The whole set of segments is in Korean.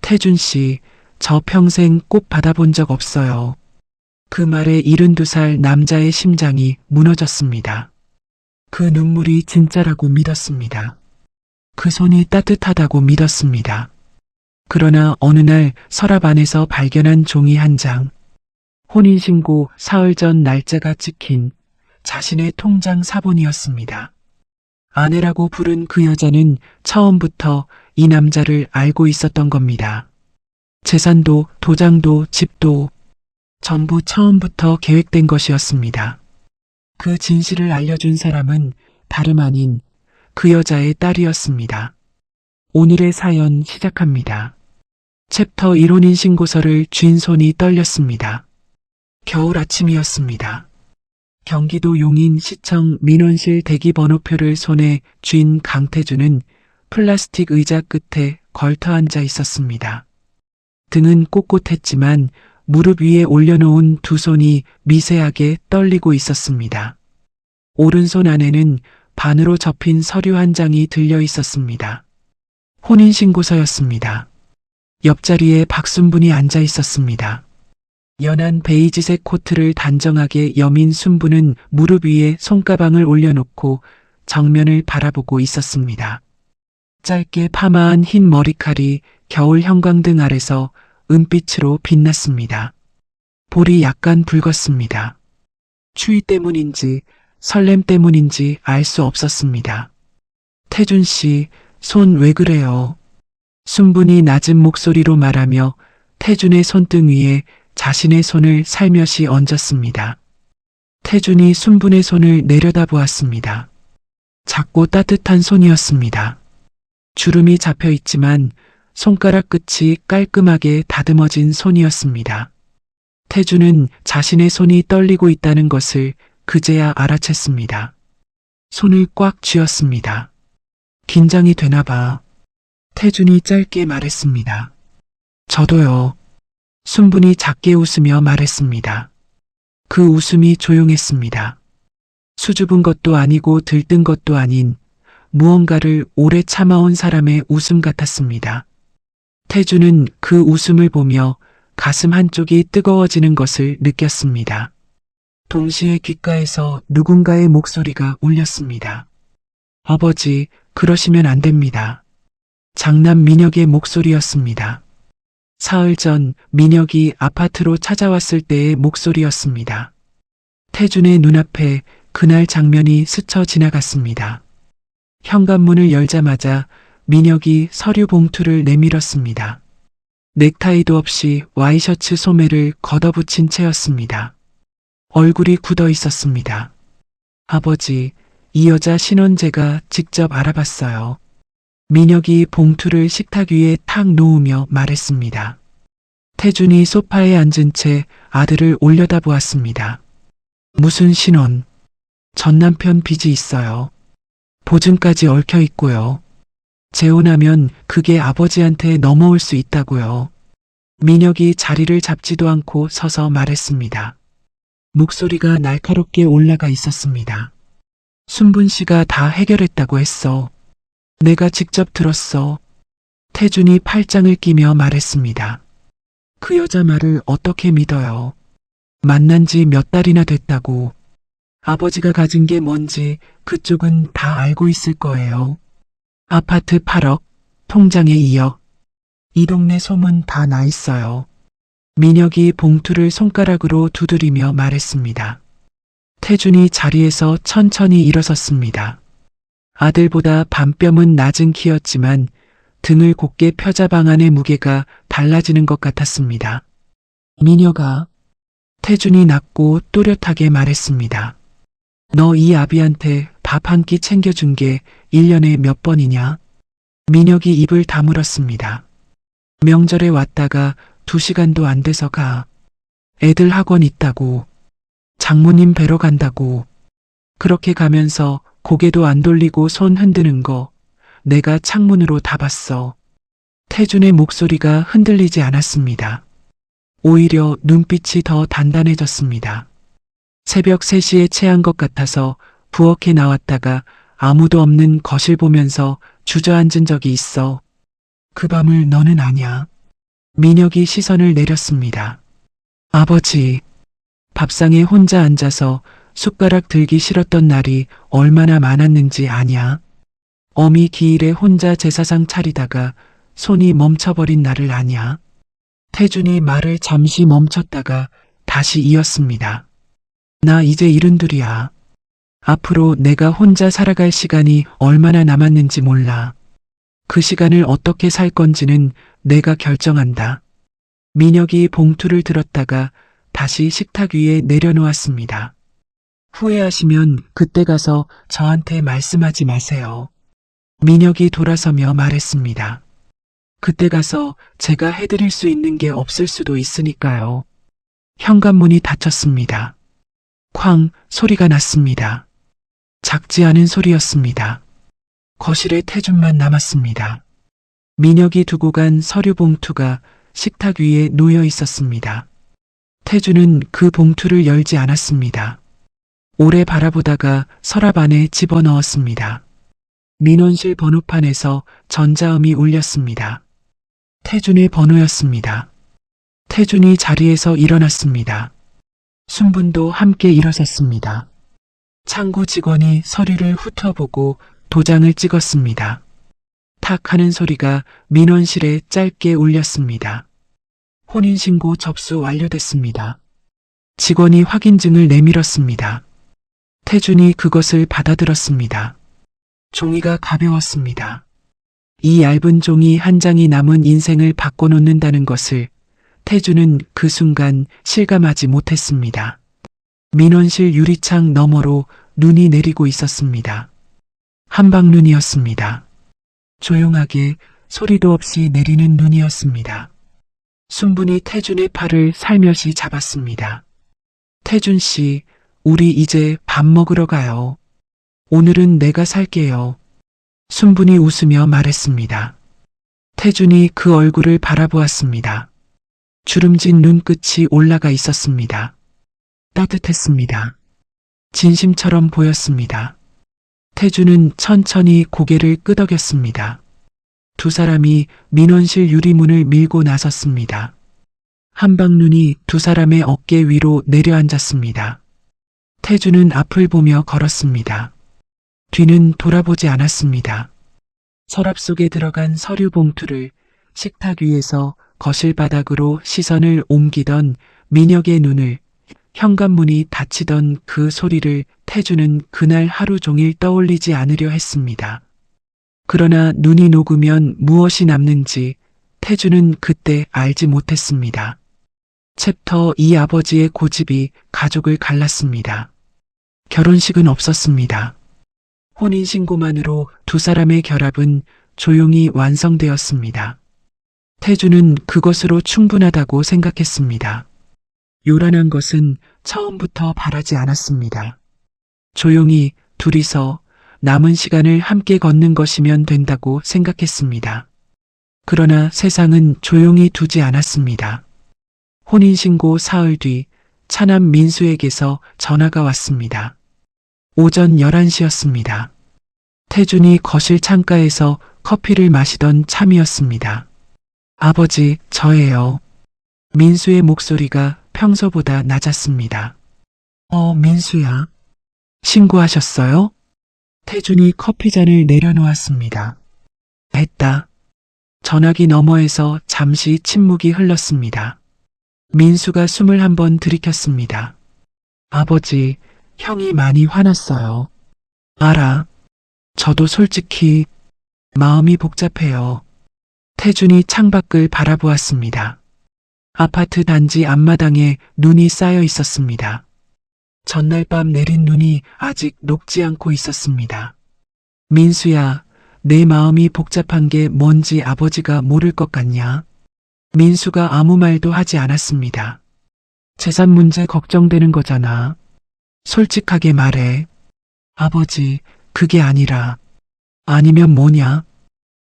태준 씨, 저 평생 꽃 받아본 적 없어요. 그 말에 72살 남자의 심장이 무너졌습니다. 그 눈물이 진짜라고 믿었습니다. 그 손이 따뜻하다고 믿었습니다. 그러나 어느 날 서랍 안에서 발견한 종이 한 장. 혼인신고 사흘 전 날짜가 찍힌 자신의 통장 사본이었습니다. 아내라고 부른 그 여자는 처음부터 이 남자를 알고 있었던 겁니다. 재산도 도장도 집도 전부 처음부터 계획된 것이었습니다. 그 진실을 알려준 사람은 다름 아닌 그 여자의 딸이었습니다. 오늘의 사연 시작합니다. 챕터 1혼인 신고서를 쥔 손이 떨렸습니다. 겨울 아침이었습니다. 경기도 용인시청 민원실 대기번호표를 손에 쥔 강태준은 플라스틱 의자 끝에 걸터 앉아 있었습니다. 등은 꼿꼿했지만 무릎 위에 올려놓은 두 손이 미세하게 떨리고 있었습니다. 오른손 안에는 반으로 접힌 서류 한 장이 들려 있었습니다. 혼인신고서였습니다. 옆자리에 박순분이 앉아 있었습니다. 연한 베이지색 코트를 단정하게 여민 순분은 무릎 위에 손가방을 올려놓고 정면을 바라보고 있었습니다. 짧게 파마한 흰 머리칼이 겨울 형광등 아래서 은빛으로 빛났습니다. 볼이 약간 붉었습니다. 추위 때문인지 설렘 때문인지 알 수 없었습니다. 태준 씨, 손 왜 그래요? 순분이 낮은 목소리로 말하며 태준의 손등 위에 자신의 손을 살며시 얹었습니다. 태준이 순분의 손을 내려다보았습니다. 작고 따뜻한 손이었습니다. 주름이 잡혀 있지만 손가락 끝이 깔끔하게 다듬어진 손이었습니다. 태준은 자신의 손이 떨리고 있다는 것을 그제야 알아챘습니다. 손을 꽉 쥐었습니다. 긴장이 되나 봐. 태준이 짧게 말했습니다. 저도요. 순분이 작게 웃으며 말했습니다. 그 웃음이 조용했습니다. 수줍은 것도 아니고 들뜬 것도 아닌 무언가를 오래 참아온 사람의 웃음 같았습니다. 태준은 그 웃음을 보며 가슴 한쪽이 뜨거워지는 것을 느꼈습니다. 동시에 귓가에서 누군가의 목소리가 울렸습니다. 아버지, 그러시면 안 됩니다. 장남 민혁의 목소리였습니다. 사흘 전 민혁이 아파트로 찾아왔을 때의 목소리였습니다. 태준의 눈앞에 그날 장면이 스쳐 지나갔습니다. 현관문을 열자마자 민혁이 서류 봉투를 내밀었습니다. 넥타이도 없이 와이셔츠 소매를 걷어붙인 채였습니다. 얼굴이 굳어 있었습니다. 아버지, 이 여자 신원 제가 직접 알아봤어요. 민혁이 봉투를 식탁 위에 탁 놓으며 말했습니다. 태준이 소파에 앉은 채 아들을 올려다보았습니다. 무슨 신원? 전 남편 빚이 있어요. 보증까지 얽혀 있고요. 재혼하면 그게 아버지한테 넘어올 수 있다고요. 민혁이 자리를 잡지도 않고 서서 말했습니다. 목소리가 날카롭게 올라가 있었습니다. 순분 씨가 다 해결했다고 했어. 내가 직접 들었어. 태준이 팔짱을 끼며 말했습니다. 그 여자 말을 어떻게 믿어요? 만난 지 몇 달이나 됐다고. 아버지가 가진 게 뭔지 그쪽은 다 알고 있을 거예요. 아파트 8억, 통장에 2억. 이 동네 소문 다 나 있어요. 민혁이 봉투를 손가락으로 두드리며 말했습니다. 태준이 자리에서 천천히 일어섰습니다. 아들보다 반뼘은 낮은 키였지만 등을 곧게 펴자 방안의 무게가 달라지는 것 같았습니다. 민혁아, 태준이 낮고 또렷하게 말했습니다. 너 이 아비한테 밥 한 끼 챙겨준 게 1년에 몇 번이냐? 민혁이 입을 다물었습니다. 명절에 왔다가 2시간도 안 돼서 가. 애들 학원 있다고. 장모님 뵈러 간다고. 그렇게 가면서 고개도 안 돌리고 손 흔드는 거 내가 창문으로 다 봤어. 태준의 목소리가 흔들리지 않았습니다. 오히려 눈빛이 더 단단해졌습니다. 새벽 3시에 체한 것 같아서 부엌에 나왔다가 아무도 없는 거실 보면서 주저앉은 적이 있어. 그 밤을 너는 아냐. 민혁이 시선을 내렸습니다. 아버지, 밥상에 혼자 앉아서 숟가락 들기 싫었던 날이 얼마나 많았는지 아냐? 어미 기일에 혼자 제사상 차리다가 손이 멈춰버린 날을 아냐? 태준이 말을 잠시 멈췄다가 다시 이었습니다. 나 이제 72이야. 앞으로 내가 혼자 살아갈 시간이 얼마나 남았는지 몰라. 그 시간을 어떻게 살 건지는 내가 결정한다. 민혁이 봉투를 들었다가 다시 식탁 위에 내려놓았습니다. 후회하시면 그때 가서 저한테 말씀하지 마세요. 민혁이 돌아서며 말했습니다. 그때 가서 제가 해드릴 수 있는 게 없을 수도 있으니까요. 현관문이 닫혔습니다. 쾅 소리가 났습니다. 작지 않은 소리였습니다. 거실에 태준만 남았습니다. 민혁이 두고 간 서류 봉투가 식탁 위에 놓여 있었습니다. 태준은 그 봉투를 열지 않았습니다. 오래 바라보다가 서랍 안에 집어넣었습니다. 민원실 번호판에서 전자음이 울렸습니다. 태준의 번호였습니다. 태준이 자리에서 일어났습니다. 순분도 함께 일어섰습니다. 창구 직원이 서류를 훑어보고 도장을 찍었습니다. 탁 하는 소리가 민원실에 짧게 울렸습니다. 혼인신고 접수 완료됐습니다. 직원이 확인증을 내밀었습니다. 태준이 그것을 받아들었습니다. 종이가 가벼웠습니다. 이 얇은 종이 한 장이 남은 인생을 바꿔놓는다는 것을 태준은 그 순간 실감하지 못했습니다. 민원실 유리창 너머로 눈이 내리고 있었습니다. 한방눈이었습니다. 조용하게 소리도 없이 내리는 눈이었습니다. 순분이 태준의 팔을 살며시 잡았습니다. 태준 씨, 우리 이제 밥 먹으러 가요. 오늘은 내가 살게요. 순분이 웃으며 말했습니다. 태준이 그 얼굴을 바라보았습니다. 주름진 눈끝이 올라가 있었습니다. 따뜻했습니다. 진심처럼 보였습니다. 태준은 천천히 고개를 끄덕였습니다. 두 사람이 민원실 유리문을 밀고 나섰습니다. 한방눈이 두 사람의 어깨 위로 내려앉았습니다. 태준은 앞을 보며 걸었습니다. 뒤는 돌아보지 않았습니다. 서랍 속에 들어간 서류 봉투를 식탁 위에서 거실 바닥으로 시선을 옮기던 민혁의 눈을, 현관문이 닫히던 그 소리를 태준은 그날 하루 종일 떠올리지 않으려 했습니다. 그러나 눈이 녹으면 무엇이 남는지 태준은 그때 알지 못했습니다. 챕터 2 아버지의 고집이 가족을 갈랐습니다. 결혼식은 없었습니다. 혼인신고만으로 두 사람의 결합은 조용히 완성되었습니다. 태준은 그것으로 충분하다고 생각했습니다. 요란한 것은 처음부터 바라지 않았습니다. 조용히 둘이서 남은 시간을 함께 걷는 것이면 된다고 생각했습니다. 그러나 세상은 조용히 두지 않았습니다. 혼인신고 사흘 뒤 차남 민수에게서 전화가 왔습니다. 오전 11시였습니다. 태준이 거실 창가에서 커피를 마시던 참이었습니다. 아버지, 저예요. 민수의 목소리가 평소보다 낮았습니다. 민수야. 신고하셨어요? 태준이 커피잔을 내려놓았습니다. 했다. 전화기 너머에서 잠시 침묵이 흘렀습니다. 민수가 숨을 한번 들이켰습니다. 아버지, 형이 많이 화났어요. 알아. 저도 솔직히 마음이 복잡해요. 태준이 창밖을 바라보았습니다. 아파트 단지 앞마당에 눈이 쌓여 있었습니다. 전날 밤 내린 눈이 아직 녹지 않고 있었습니다. 민수야, 내 마음이 복잡한 게 뭔지 아버지가 모를 것 같냐? 민수가 아무 말도 하지 않았습니다. 재산 문제 걱정되는 거잖아. 솔직하게 말해. 아버지, 그게 아니라. 아니면 뭐냐?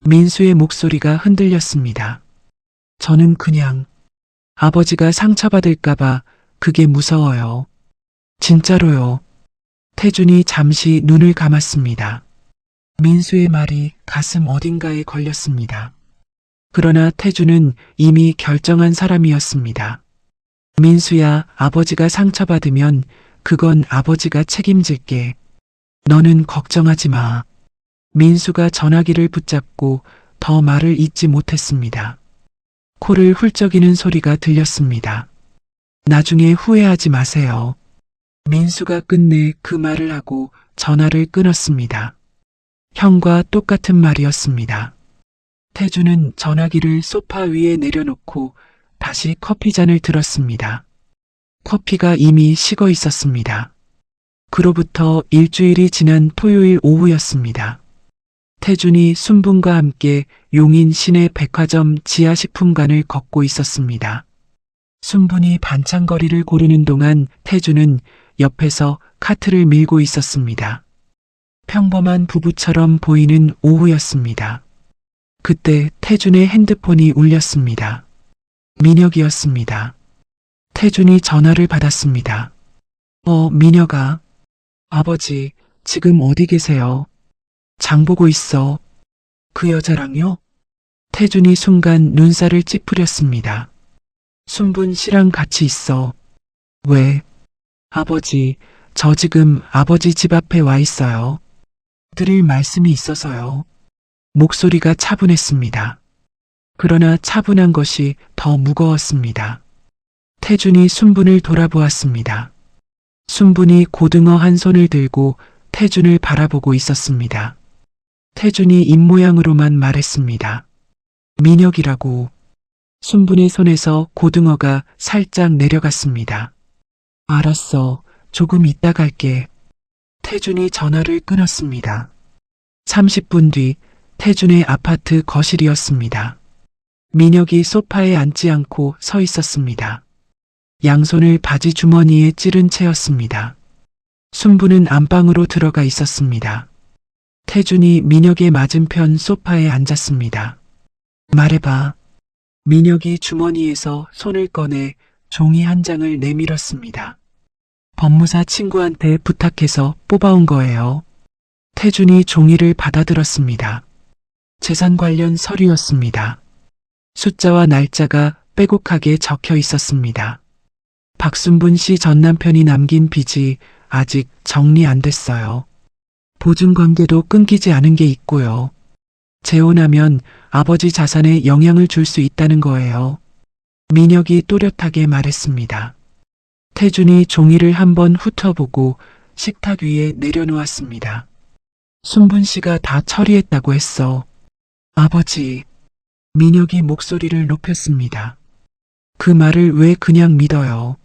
민수의 목소리가 흔들렸습니다. 저는 그냥 아버지가 상처받을까봐 그게 무서워요. 진짜로요. 태준이 잠시 눈을 감았습니다. 민수의 말이 가슴 어딘가에 걸렸습니다. 그러나 태주는 이미 결정한 사람이었습니다. 민수야, 아버지가 상처받으면 그건 아버지가 책임질게. 너는 걱정하지 마. 민수가 전화기를 붙잡고 더 말을 잇지 못했습니다. 코를 훌쩍이는 소리가 들렸습니다. 나중에 후회하지 마세요. 민수가 끝내 그 말을 하고 전화를 끊었습니다. 형과 똑같은 말이었습니다. 태주는 전화기를 소파 위에 내려놓고 다시 커피잔을 들었습니다. 커피가 이미 식어 있었습니다. 그로부터 일주일이 지난 토요일 오후였습니다. 태준이 순분과 함께 용인 시내 백화점 지하식품관을 걷고 있었습니다. 순분이 반찬거리를 고르는 동안 태준은 옆에서 카트를 밀고 있었습니다. 평범한 부부처럼 보이는 오후였습니다. 그때 태준의 핸드폰이 울렸습니다. 민혁이었습니다. 태준이 전화를 받았습니다. 민혁아. 아버지, 지금 어디 계세요? 장 보고 있어. 그 여자랑요? 태준이 순간 눈살을 찌푸렸습니다. 순분 씨랑 같이 있어. 왜? 아버지, 저 지금 아버지 집 앞에 와 있어요. 드릴 말씀이 있어서요. 목소리가 차분했습니다. 그러나 차분한 것이 더 무거웠습니다. 태준이 순분을 돌아보았습니다. 순분이 고등어 한 손을 들고 태준을 바라보고 있었습니다. 태준이 입모양으로만 말했습니다. 민혁이라고. 순분의 손에서 고등어가 살짝 내려갔습니다. 알았어. 조금 이따 갈게. 태준이 전화를 끊었습니다. 30분 뒤 태준의 아파트 거실이었습니다. 민혁이 소파에 앉지 않고 서 있었습니다. 양손을 바지 주머니에 찌른 채였습니다. 순분은 안방으로 들어가 있었습니다. 태준이 민혁의 맞은편 소파에 앉았습니다. 말해봐. 민혁이 주머니에서 손을 꺼내 종이 한 장을 내밀었습니다. 법무사 친구한테 부탁해서 뽑아온 거예요. 태준이 종이를 받아들었습니다. 재산 관련 서류였습니다. 숫자와 날짜가 빼곡하게 적혀 있었습니다. 박순분 씨 전 남편이 남긴 빚이 아직 정리 안 됐어요. 보증관계도 끊기지 않은 게 있고요. 재혼하면 아버지 자산에 영향을 줄 수 있다는 거예요. 민혁이 또렷하게 말했습니다. 태준이 종이를 한번 훑어보고 식탁 위에 내려놓았습니다. 순분 씨가 다 처리했다고 했어. 아버지. 민혁이 목소리를 높였습니다. 그 말을 왜 그냥 믿어요?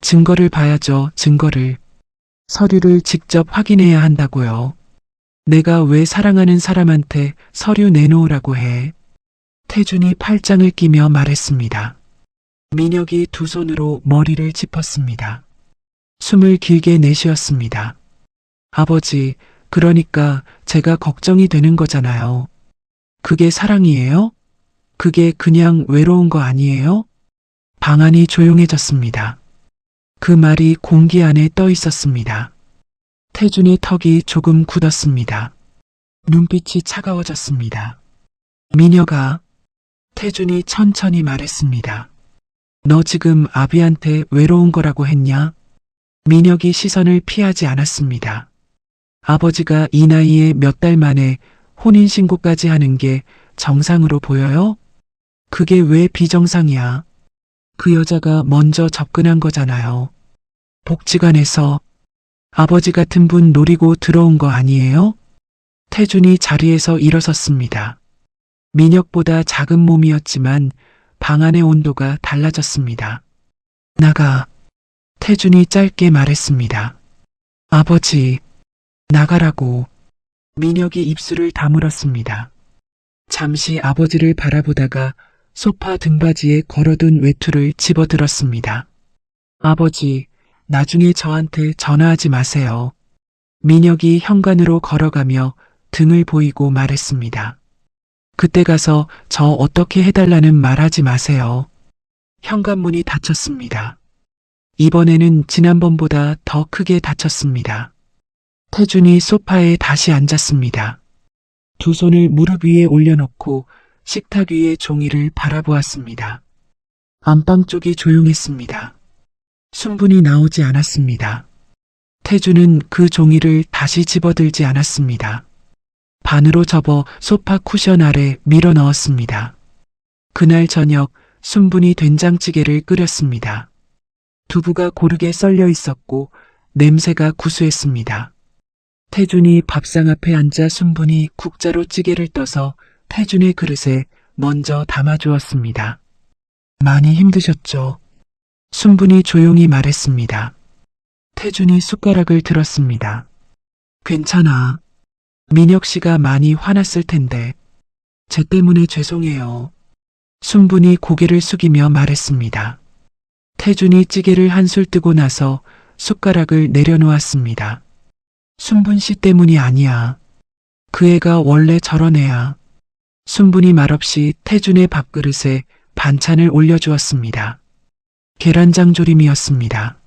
증거를 봐야죠, 증거를. 서류를 직접 확인해야 한다고요. 내가 왜 사랑하는 사람한테 서류 내놓으라고 해? 태준이 팔짱을 끼며 말했습니다. 민혁이 두 손으로 머리를 짚었습니다. 숨을 길게 내쉬었습니다. 아버지, 그러니까 제가 걱정이 되는 거잖아요. 그게 사랑이에요? 그게 그냥 외로운 거 아니에요? 방안이 조용해졌습니다. 그 말이 공기 안에 떠 있었습니다. 태준의 턱이 조금 굳었습니다. 눈빛이 차가워졌습니다. 민혁아. 태준이 천천히 말했습니다. 너 지금 아비한테 외로운 거라고 했냐? 민혁이 시선을 피하지 않았습니다. 아버지가 이 나이에 몇 달 만에 혼인신고까지 하는 게 정상으로 보여요? 그게 왜 비정상이야? 그 여자가 먼저 접근한 거잖아요. 복지관에서 아버지 같은 분 노리고 들어온 거 아니에요? 태준이 자리에서 일어섰습니다. 민혁보다 작은 몸이었지만 방 안의 온도가 달라졌습니다. 나가. 태준이 짧게 말했습니다. 아버지, 나가라고. 민혁이 입술을 다물었습니다. 잠시 아버지를 바라보다가 소파 등받이에 걸어둔 외투를 집어들었습니다. 아버지, 나중에 저한테 전화하지 마세요. 민혁이 현관으로 걸어가며 등을 보이고 말했습니다. 그때 가서 저 어떻게 해달라는 말하지 마세요. 현관문이 닫혔습니다. 이번에는 지난번보다 더 크게 닫혔습니다. 태준이 소파에 다시 앉았습니다. 두 손을 무릎 위에 올려놓고 식탁 위의 종이를 바라보았습니다. 안방 쪽이 조용했습니다. 순분이 나오지 않았습니다. 태주는 그 종이를 다시 집어들지 않았습니다. 반으로 접어 소파 쿠션 아래 밀어 넣었습니다. 그날 저녁 순분이 된장찌개를 끓였습니다. 두부가 고르게 썰려 있었고 냄새가 구수했습니다. 태준이 밥상 앞에 앉아 순분이 국자로 찌개를 떠서 태준의 그릇에 먼저 담아주었습니다. 많이 힘드셨죠? 순분이 조용히 말했습니다. 태준이 숟가락을 들었습니다. 괜찮아. 민혁 씨가 많이 화났을 텐데. 쟤 때문에 죄송해요. 순분이 고개를 숙이며 말했습니다. 태준이 찌개를 한술 뜨고 나서 숟가락을 내려놓았습니다. 순분 씨 때문이 아니야. 그 애가 원래 저런 애야. 순분이 말없이 태준의 밥그릇에 반찬을 올려주었습니다. 계란장 조림이었습니다.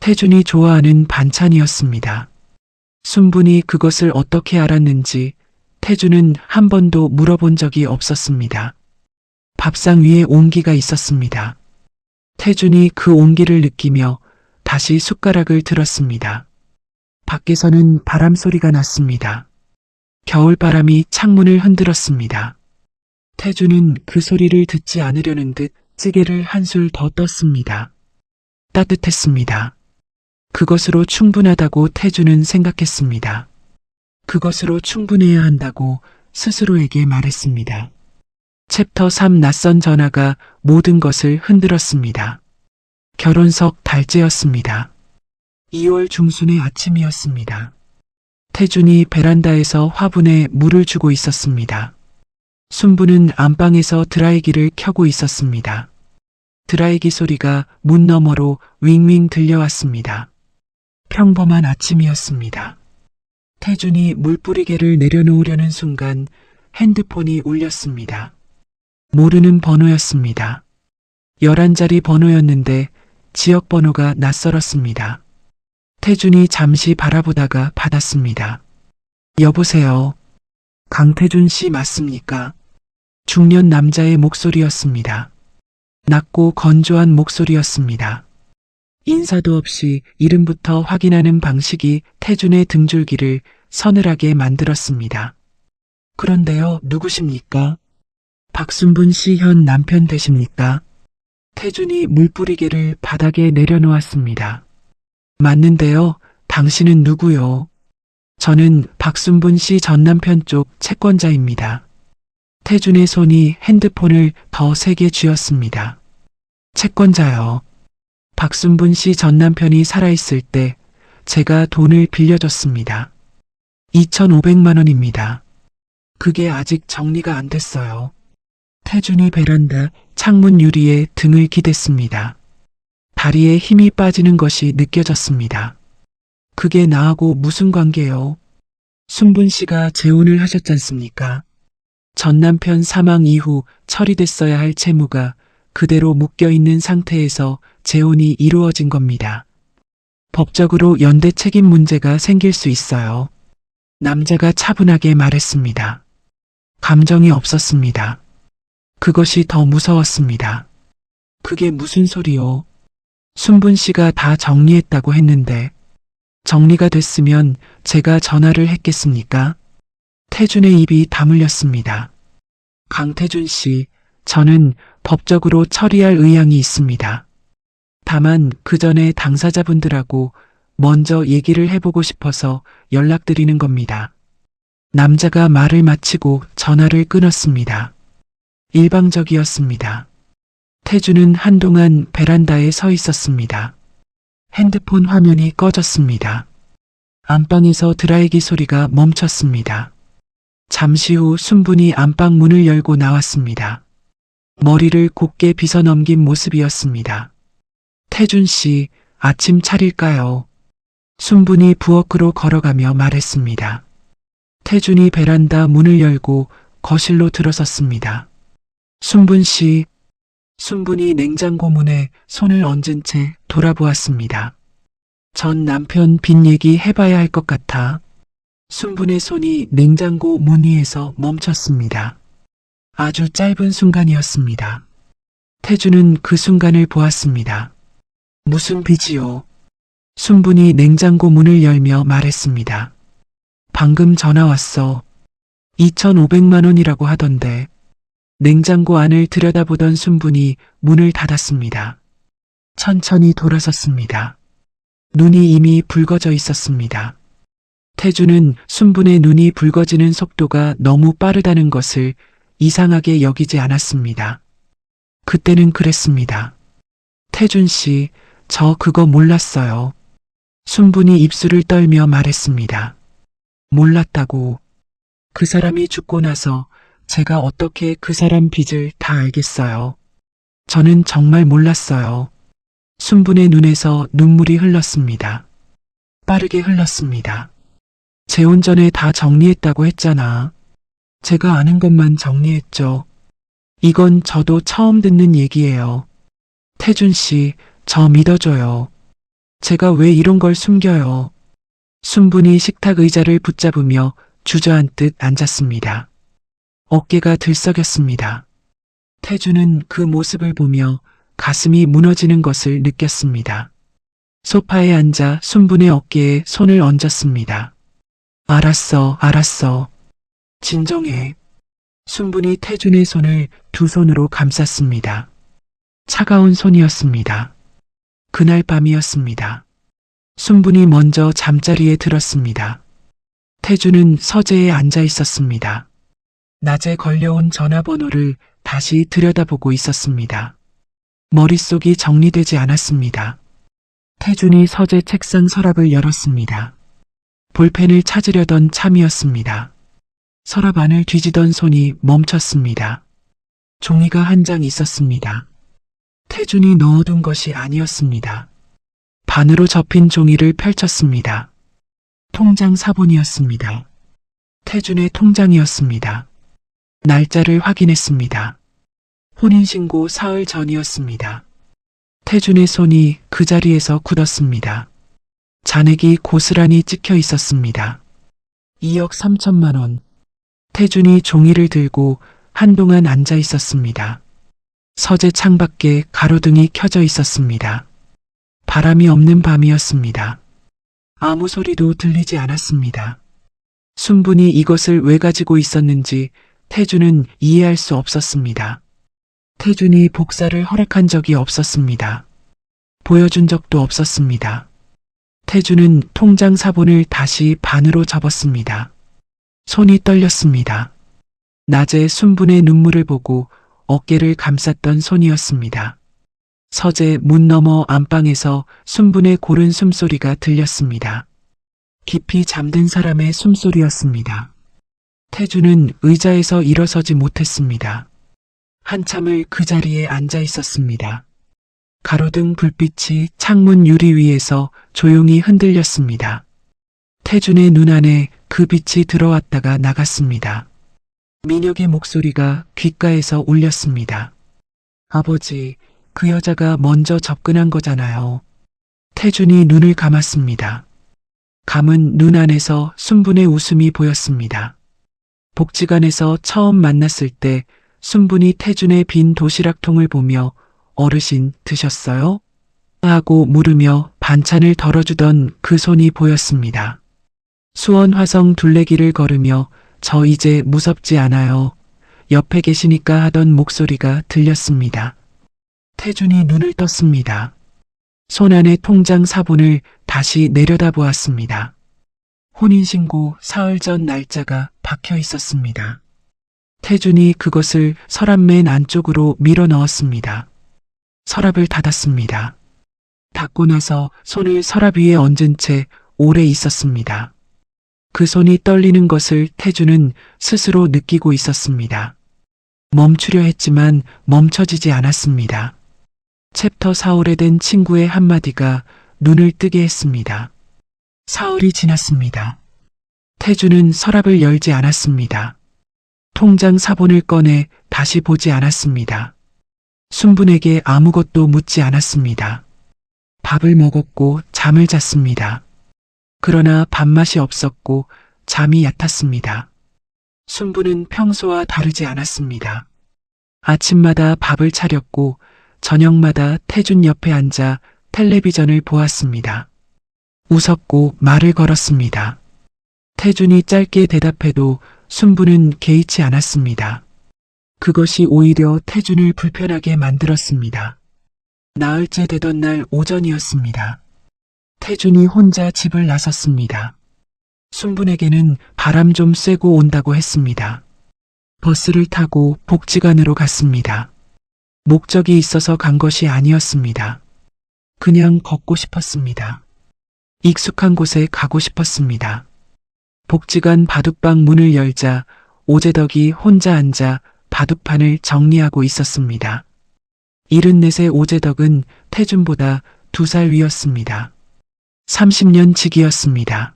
태준이 좋아하는 반찬이었습니다. 순분이 그것을 어떻게 알았는지 태준은 한 번도 물어본 적이 없었습니다. 밥상 위에 온기가 있었습니다. 태준이 그 온기를 느끼며 다시 숟가락을 들었습니다. 밖에서는 바람 소리가 났습니다. 겨울바람이 창문을 흔들었습니다. 태준은 그 소리를 듣지 않으려는 듯 찌개를 한술 더 떴습니다. 따뜻했습니다. 그것으로 충분하다고 태준은 생각했습니다. 그것으로 충분해야 한다고 스스로에게 말했습니다. 챕터 3 낯선 전화가 모든 것을 흔들었습니다. 결혼석 달째였습니다. 2월 중순의 아침이었습니다. 태준이 베란다에서 화분에 물을 주고 있었습니다. 순부는 안방에서 드라이기를 켜고 있었습니다. 드라이기 소리가 문 너머로 윙윙 들려왔습니다. 평범한 아침이었습니다. 태준이 물뿌리개를 내려놓으려는 순간 핸드폰이 울렸습니다. 모르는 번호였습니다. 11자리 번호였는데 지역번호가 낯설었습니다. 태준이 잠시 바라보다가 받았습니다. 여보세요. 강태준 씨 맞습니까? 중년 남자의 목소리였습니다. 낮고 건조한 목소리였습니다. 인사도 없이 이름부터 확인하는 방식이 태준의 등줄기를 서늘하게 만들었습니다. 그런데요, 누구십니까? 박순분 씨 현 남편 되십니까? 태준이 물뿌리개를 바닥에 내려놓았습니다. 맞는데요, 당신은 누구요? 저는 박순분 씨 전 남편 쪽 채권자입니다. 태준의 손이 핸드폰을 더 세게 쥐었습니다. 채권자요. 박순분 씨 전 남편이 살아있을 때 제가 돈을 빌려줬습니다. 2,500만 원입니다. 그게 아직 정리가 안 됐어요. 태준이 베란다 창문 유리에 등을 기댔습니다. 다리에 힘이 빠지는 것이 느껴졌습니다. 그게 나하고 무슨 관계요? 순분 씨가 재혼을 하셨잖습니까? 전 남편 사망 이후 처리됐어야 할 채무가 그대로 묶여있는 상태에서 재혼이 이루어진 겁니다. 법적으로 연대 책임 문제가 생길 수 있어요. 남자가 차분하게 말했습니다. 감정이 없었습니다. 그것이 더 무서웠습니다. 그게 무슨 소리요? 순분 씨가 다 정리했다고 했는데 정리가 됐으면 제가 전화를 했겠습니까? 태준의 입이 다물렸습니다. 강태준 씨, 저는 법적으로 처리할 의향이 있습니다. 다만 그 전에 당사자분들하고 먼저 얘기를 해보고 싶어서 연락드리는 겁니다. 남자가 말을 마치고 전화를 끊었습니다. 일방적이었습니다. 태준은 한동안 베란다에 서 있었습니다. 핸드폰 화면이 꺼졌습니다. 안방에서 드라이기 소리가 멈췄습니다. 잠시 후 순분이 안방 문을 열고 나왔습니다. 머리를 곱게 빗어 넘긴 모습이었습니다. 태준 씨, 아침 차릴까요? 순분이 부엌으로 걸어가며 말했습니다. 태준이 베란다 문을 열고 거실로 들어섰습니다. 순분 씨, 순분이 냉장고 문에 손을 얹은 채 돌아보았습니다. 전 남편 빚 얘기 해봐야 할 것 같아. 순분의 손이 냉장고 문 위에서 멈췄습니다. 아주 짧은 순간이었습니다. 태주는 그 순간을 보았습니다. 무슨 빚이요? 순분이 냉장고 문을 열며 말했습니다. 방금 전화 왔어. 2,500만 원이라고 하던데. 냉장고 안을 들여다보던 순분이 문을 닫았습니다. 천천히 돌아섰습니다. 눈이 이미 붉어져 있었습니다. 태주는 순분의 눈이 붉어지는 속도가 너무 빠르다는 것을 이상하게 여기지 않았습니다. 그때는 그랬습니다. 태준 씨, 저 그거 몰랐어요. 순분이 입술을 떨며 말했습니다. 몰랐다고. 그 사람이 죽고 나서 제가 어떻게 그 사람 빚을 다 알겠어요. 저는 정말 몰랐어요. 순분의 눈에서 눈물이 흘렀습니다. 빠르게 흘렀습니다. 재혼 전에 다 정리했다고 했잖아. 제가 아는 것만 정리했죠. 이건 저도 처음 듣는 얘기예요. 태준 씨, 저 믿어줘요. 제가 왜 이런 걸 숨겨요. 순분이 식탁 의자를 붙잡으며 주저앉듯 앉았습니다. 어깨가 들썩였습니다. 태주는 그 모습을 보며 가슴이 무너지는 것을 느꼈습니다. 소파에 앉아 순분의 어깨에 손을 얹었습니다. 알았어, 알았어. 진정해. 순분이 태준의 손을 두 손으로 감쌌습니다. 차가운 손이었습니다. 그날 밤이었습니다. 순분이 먼저 잠자리에 들었습니다. 태준은 서재에 앉아 있었습니다. 낮에 걸려온 전화번호를 다시 들여다보고 있었습니다. 머릿속이 정리되지 않았습니다. 태준이 서재 책상 서랍을 열었습니다. 볼펜을 찾으려던 참이었습니다. 서랍 안을 뒤지던 손이 멈췄습니다. 종이가 한 장 있었습니다. 태준이 넣어둔 것이 아니었습니다. 반으로 접힌 종이를 펼쳤습니다. 통장 사본이었습니다. 태준의 통장이었습니다. 날짜를 확인했습니다. 혼인신고 사흘 전이었습니다. 태준의 손이 그 자리에서 굳었습니다. 잔액이 고스란히 찍혀 있었습니다. 2억 3천만 원. 태준이 종이를 들고 한동안 앉아 있었습니다. 서재 창밖에 가로등이 켜져 있었습니다. 바람이 없는 밤이었습니다. 아무 소리도 들리지 않았습니다. 순분이 이것을 왜 가지고 있었는지 태준은 이해할 수 없었습니다. 태준이 복사를 허락한 적이 없었습니다. 보여준 적도 없었습니다. 태준은 통장 사본을 다시 반으로 접었습니다. 손이 떨렸습니다. 낮에 순분의 눈물을 보고 어깨를 감쌌던 손이었습니다. 서재 문 너머 안방에서 순분의 고른 숨소리가 들렸습니다. 깊이 잠든 사람의 숨소리였습니다. 태준은 의자에서 일어서지 못했습니다. 한참을 그 자리에 앉아 있었습니다. 가로등 불빛이 창문 유리 위에서 조용히 흔들렸습니다. 태준의 눈 안에 그 빛이 들어왔다가 나갔습니다. 민혁의 목소리가 귓가에서 울렸습니다. 아버지, 그 여자가 먼저 접근한 거잖아요. 태준이 눈을 감았습니다. 감은 눈 안에서 순분의 웃음이 보였습니다. 복지관에서 처음 만났을 때 순분이 태준의 빈 도시락통을 보며 어르신 드셨어요? 하고 물으며 반찬을 덜어주던 그 손이 보였습니다. 수원 화성 둘레길을 걸으며 저 이제 무섭지 않아요. 옆에 계시니까 하던 목소리가 들렸습니다. 태준이 눈을 떴습니다. 손 안의 통장 사본을 다시 내려다보았습니다. 혼인신고 사흘 전 날짜가 박혀 있었습니다. 태준이 그것을 서랍 맨 안쪽으로 밀어 넣었습니다. 서랍을 닫았습니다. 닫고 나서 손을 서랍 위에 얹은 채 오래 있었습니다. 그 손이 떨리는 것을 태준은 스스로 느끼고 있었습니다. 멈추려 했지만 멈춰지지 않았습니다. 챕터 4월에 된 친구의 한마디가 눈을 뜨게 했습니다. 사흘이 지났습니다. 태준은 서랍을 열지 않았습니다. 통장 사본을 꺼내 다시 보지 않았습니다. 순분에게 아무것도 묻지 않았습니다. 밥을 먹었고 잠을 잤습니다. 그러나 밥맛이 없었고 잠이 얕았습니다. 순부는 평소와 다르지 않았습니다. 아침마다 밥을 차렸고 저녁마다 태준 옆에 앉아 텔레비전을 보았습니다. 웃었고 말을 걸었습니다. 태준이 짧게 대답해도 순부는 개의치 않았습니다. 그것이 오히려 태준을 불편하게 만들었습니다. 나흘째 되던 날 오전이었습니다. 태준이 혼자 집을 나섰습니다. 순분에게는 바람 좀 쐬고 온다고 했습니다. 버스를 타고 복지관으로 갔습니다. 목적이 있어서 간 것이 아니었습니다. 그냥 걷고 싶었습니다. 익숙한 곳에 가고 싶었습니다. 복지관 바둑방 문을 열자 오재덕이 혼자 앉아 바둑판을 정리하고 있었습니다. 74세 오재덕은 태준보다 2살 위였습니다. 30년 지기였습니다.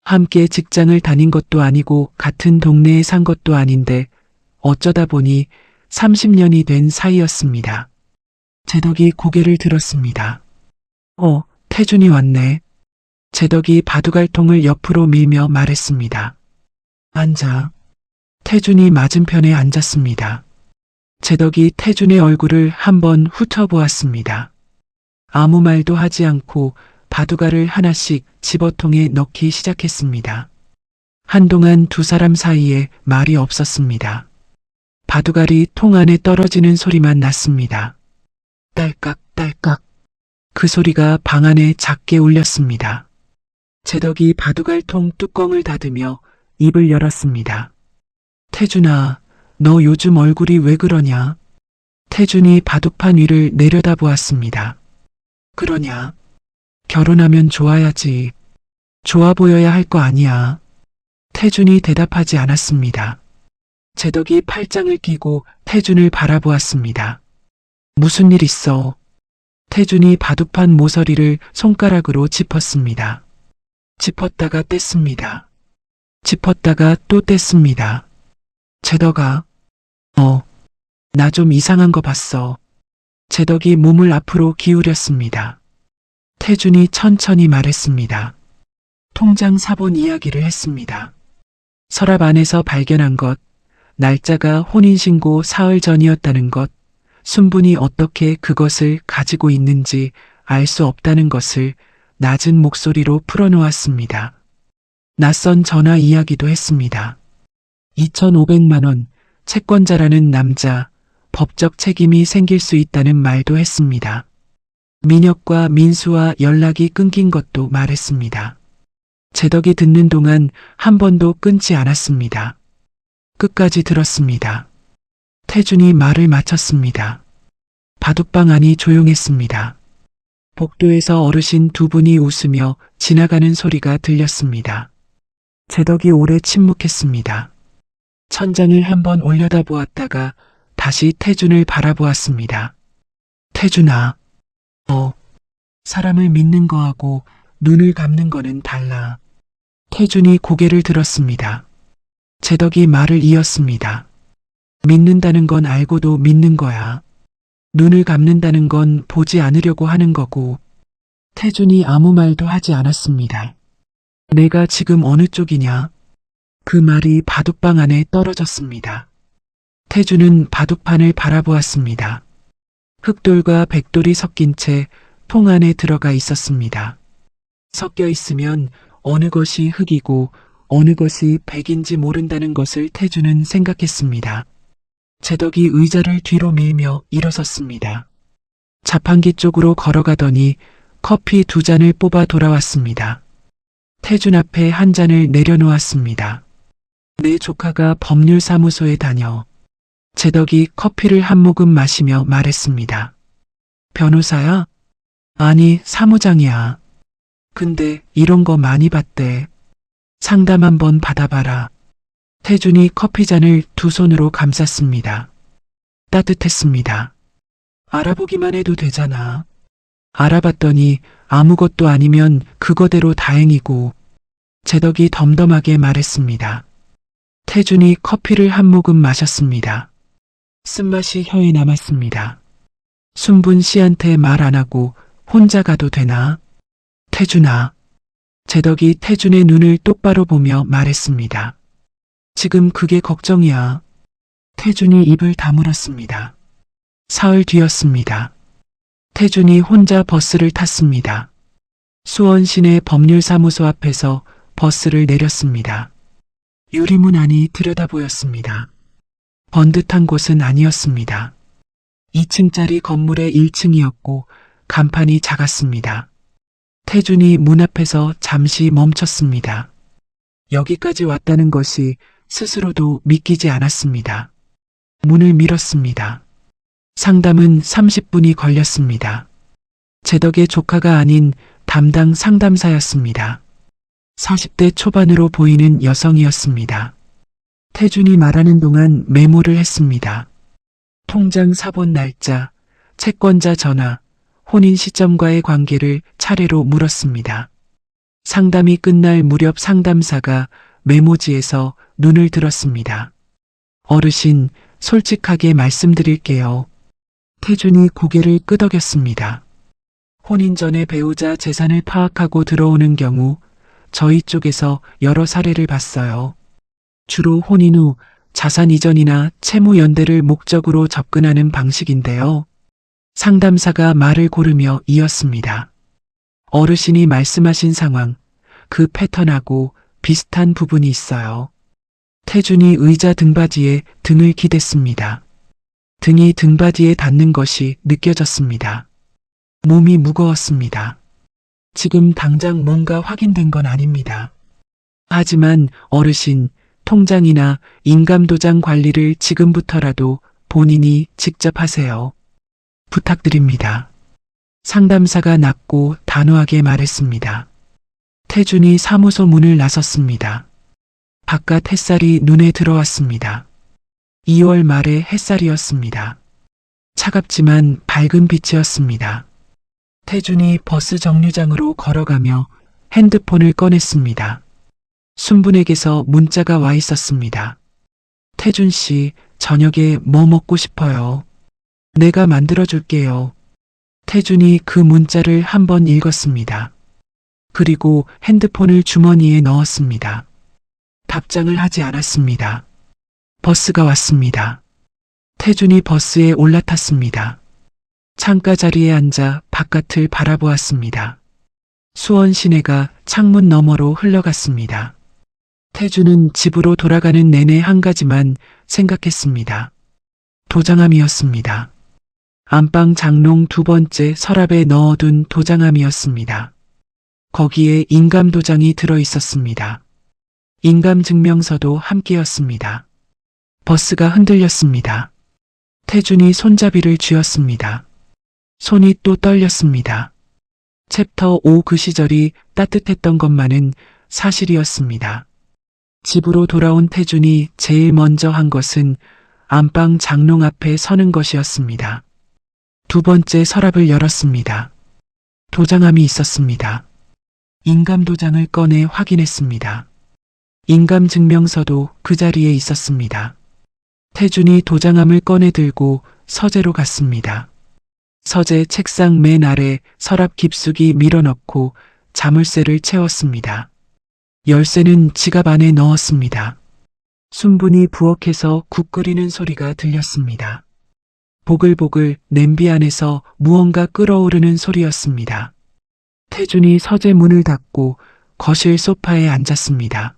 함께 직장을 다닌 것도 아니고 같은 동네에 산 것도 아닌데 어쩌다 보니 30년이 된 사이였습니다. 재덕이 고개를 들었습니다. 태준이 왔네. 재덕이 바둑알통을 옆으로 밀며 말했습니다. 앉아. 태준이 맞은편에 앉았습니다. 재덕이 태준의 얼굴을 한번 훑어보았습니다. 아무 말도 하지 않고 바둑알을 하나씩 집어통에 넣기 시작했습니다. 한동안 두 사람 사이에 말이 없었습니다. 바둑알이 통 안에 떨어지는 소리만 났습니다. 딸깍 딸깍. 그 소리가 방 안에 작게 울렸습니다. 재덕이 바둑알통 뚜껑을 닫으며 입을 열었습니다. 태준아, 너 요즘 얼굴이 왜 그러냐? 태준이 바둑판 위를 내려다보았습니다. 그러냐? 결혼하면 좋아야지. 좋아 보여야 할 거 아니야. 태준이 대답하지 않았습니다. 재덕이 팔짱을 끼고 태준을 바라보았습니다. 무슨 일 있어? 태준이 바둑판 모서리를 손가락으로 짚었습니다. 짚었다가 뗐습니다. 짚었다가 또 뗐습니다. 재덕아, 나 좀 이상한 거 봤어. 재덕이 몸을 앞으로 기울였습니다. 태준이 천천히 말했습니다. 통장 사본 이야기를 했습니다. 서랍 안에서 발견한 것, 날짜가 혼인신고 사흘 전이었다는 것, 순분이 어떻게 그것을 가지고 있는지 알 수 없다는 것을 낮은 목소리로 풀어놓았습니다. 낯선 전화 이야기도 했습니다. 2,500만 원, 채권자라는 남자, 법적 책임이 생길 수 있다는 말도 했습니다. 민혁과 민수와 연락이 끊긴 것도 말했습니다. 재덕이 듣는 동안 한 번도 끊지 않았습니다. 끝까지 들었습니다. 태준이 말을 마쳤습니다. 바둑방 안이 조용했습니다. 복도에서 어르신 두 분이 웃으며 지나가는 소리가 들렸습니다. 재덕이 오래 침묵했습니다. 천장을 한번 올려다보았다가 다시 태준을 바라보았습니다. 태준아, 사람을 믿는 거하고 눈을 감는 거는 달라. 태준이 고개를 들었습니다. 재덕이 말을 이었습니다. 믿는다는 건 알고도 믿는 거야. 눈을 감는다는 건 보지 않으려고 하는 거고. 태준이 아무 말도 하지 않았습니다. 내가 지금 어느 쪽이냐? 그 말이 바둑방 안에 떨어졌습니다. 태준은 바둑판을 바라보았습니다. 흑돌과 백돌이 섞인 채 통 안에 들어가 있었습니다. 섞여 있으면 어느 것이 흑이고 어느 것이 백인지 모른다는 것을 태준은 생각했습니다. 재덕이 의자를 뒤로 밀며 일어섰습니다. 자판기 쪽으로 걸어가더니 커피 2잔을 뽑아 돌아왔습니다. 태준 앞에 한 잔을 내려놓았습니다. 내 조카가 법률사무소에 다녀. 재덕이 커피를 한 모금 마시며 말했습니다. 변호사야? 아니, 사무장이야. 근데 이런 거 많이 봤대. 상담 한번 받아봐라. 태준이 커피잔을 두 손으로 감쌌습니다. 따뜻했습니다. 알아보기만 해도 되잖아. 알아봤더니 아무것도 아니면 그거대로 다행이고. 재덕이 덤덤하게 말했습니다. 태준이 커피를 한 모금 마셨습니다. 쓴맛이 혀에 남았습니다. 순분 씨한테 말 안 하고 혼자 가도 되나? 태준아. 재덕이 태준의 눈을 똑바로 보며 말했습니다. 지금 그게 걱정이야. 태준이 입을 다물었습니다. 사흘 뒤였습니다. 태준이 혼자 버스를 탔습니다. 수원시내 법률사무소 앞에서 버스를 내렸습니다. 유리문 안이 들여다 보였습니다. 번듯한 곳은 아니었습니다. 2층짜리 건물의 1층이었고 간판이 작았습니다. 태준이 문 앞에서 잠시 멈췄습니다. 여기까지 왔다는 것이 스스로도 믿기지 않았습니다. 문을 밀었습니다. 상담은 30분이 걸렸습니다. 제 덕의 조카가 아닌 담당 상담사였습니다. 40대 초반으로 보이는 여성이었습니다. 태준이 말하는 동안 메모를 했습니다. 통장 사본 날짜, 채권자 전화, 혼인 시점과의 관계를 차례로 물었습니다. 상담이 끝날 무렵 상담사가 메모지에서 눈을 들었습니다. 어르신, 솔직하게 말씀드릴게요. 태준이 고개를 끄덕였습니다. 혼인 전에 배우자 재산을 파악하고 들어오는 경우 저희 쪽에서 여러 사례를 봤어요. 주로 혼인 후 자산 이전이나 채무 연대를 목적으로 접근하는 방식인데요. 상담사가 말을 고르며 이었습니다. 어르신이 말씀하신 상황, 그 패턴하고 비슷한 부분이 있어요. 태준이 의자 등받이에 등을 기댔습니다. 등이 등받이에 닿는 것이 느껴졌습니다. 몸이 무거웠습니다. 지금 당장 뭔가 확인된 건 아닙니다. 하지만 어르신, 통장이나 인감도장 관리를 지금부터라도 본인이 직접 하세요. 부탁드립니다. 상담사가 낮고 단호하게 말했습니다. 태준이 사무소 문을 나섰습니다. 바깥 햇살이 눈에 들어왔습니다. 2월 말의 햇살이었습니다. 차갑지만 밝은 빛이었습니다. 태준이 버스 정류장으로 걸어가며 핸드폰을 꺼냈습니다. 순분에게서 문자가 와 있었습니다. 태준 씨, 저녁에 뭐 먹고 싶어요? 내가 만들어줄게요. 태준이 그 문자를 한번 읽었습니다. 그리고 핸드폰을 주머니에 넣었습니다. 답장을 하지 않았습니다. 버스가 왔습니다. 태준이 버스에 올라탔습니다. 창가 자리에 앉아 바깥을 바라보았습니다. 수원 시내가 창문 너머로 흘러갔습니다. 태준은 집으로 돌아가는 내내 한 가지만 생각했습니다. 도장함이었습니다. 안방 장롱 2번째 서랍에 넣어둔 도장함이었습니다. 거기에 인감도장이 들어있었습니다. 인감증명서도 함께였습니다. 버스가 흔들렸습니다. 태준이 손잡이를 쥐었습니다. 손이 또 떨렸습니다. 챕터 5 그 시절이 따뜻했던 것만은 사실이었습니다. 집으로 돌아온 태준이 제일 먼저 한 것은 안방 장롱 앞에 서는 것이었습니다. 2번째 서랍을 열었습니다. 도장함이 있었습니다. 인감도장을 꺼내 확인했습니다. 인감증명서도 그 자리에 있었습니다. 태준이 도장함을 꺼내 들고 서재로 갔습니다. 서재 책상 맨 아래 서랍 깊숙이 밀어넣고 자물쇠를 채웠습니다. 열쇠는 지갑 안에 넣었습니다. 순분이 부엌에서 국 끓이는 소리가 들렸습니다. 보글보글 냄비 안에서 무언가 끓어오르는 소리였습니다. 태준이 서재 문을 닫고 거실 소파에 앉았습니다.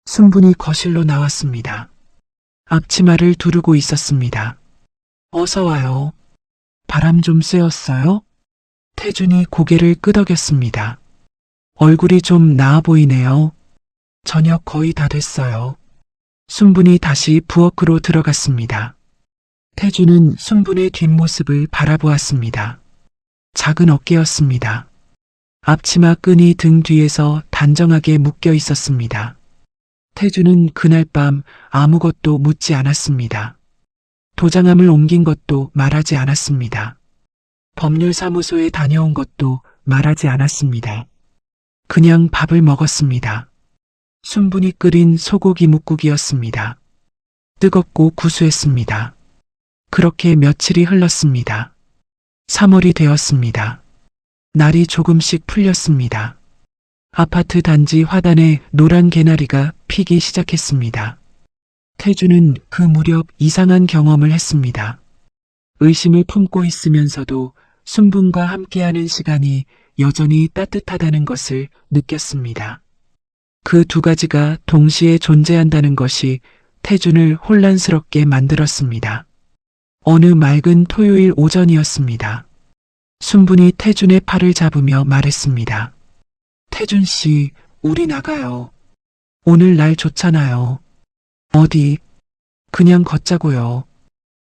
순분이 거실로 나왔습니다. 앞치마를 두르고 있었습니다. 어서 와요. 바람 좀 쐬었어요? 태준이 고개를 끄덕였습니다. 얼굴이 좀 나아 보이네요. 저녁 거의 다 됐어요. 순분이 다시 부엌으로 들어갔습니다. 태준은 순분의 뒷모습을 바라보았습니다. 작은 어깨였습니다. 앞치마 끈이 등 뒤에서 단정하게 묶여 있었습니다. 태준은 그날 밤 아무것도 묻지 않았습니다. 도장함을 옮긴 것도 말하지 않았습니다. 법률사무소에 다녀온 것도 말하지 않았습니다. 그냥 밥을 먹었습니다. 순분이 끓인 소고기 묵국이었습니다. 뜨겁고 구수했습니다. 그렇게 며칠이 흘렀습니다. 3월이 되었습니다. 날이 조금씩 풀렸습니다. 아파트 단지 화단에 노란 개나리가 피기 시작했습니다. 태주는 그 무렵 이상한 경험을 했습니다. 의심을 품고 있으면서도 순분과 함께하는 시간이 여전히 따뜻하다는 것을 느꼈습니다. 그 두 가지가 동시에 존재한다는 것이 태준을 혼란스럽게 만들었습니다. 어느 맑은 토요일 오전이었습니다. 순분이 태준의 팔을 잡으며 말했습니다. 태준 씨, 우리 나가요. 오늘 날 좋잖아요. 어디? 그냥 걷자고요.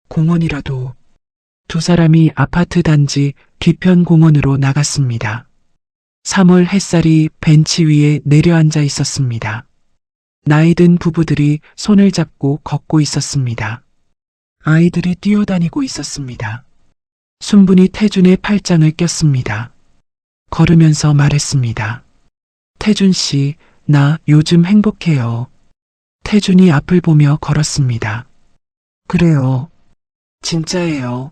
공원이라도. 두 사람이 아파트 단지 뒤편 공원으로 나갔습니다. 3월 햇살이 벤치 위에 내려앉아 있었습니다. 나이든 부부들이 손을 잡고 걷고 있었습니다. 아이들이 뛰어다니고 있었습니다. 순분이 태준의 팔짱을 꼈습니다. 걸으면서 말했습니다. 태준 씨, 나 요즘 행복해요. 태준이 앞을 보며 걸었습니다. 그래요. 진짜예요.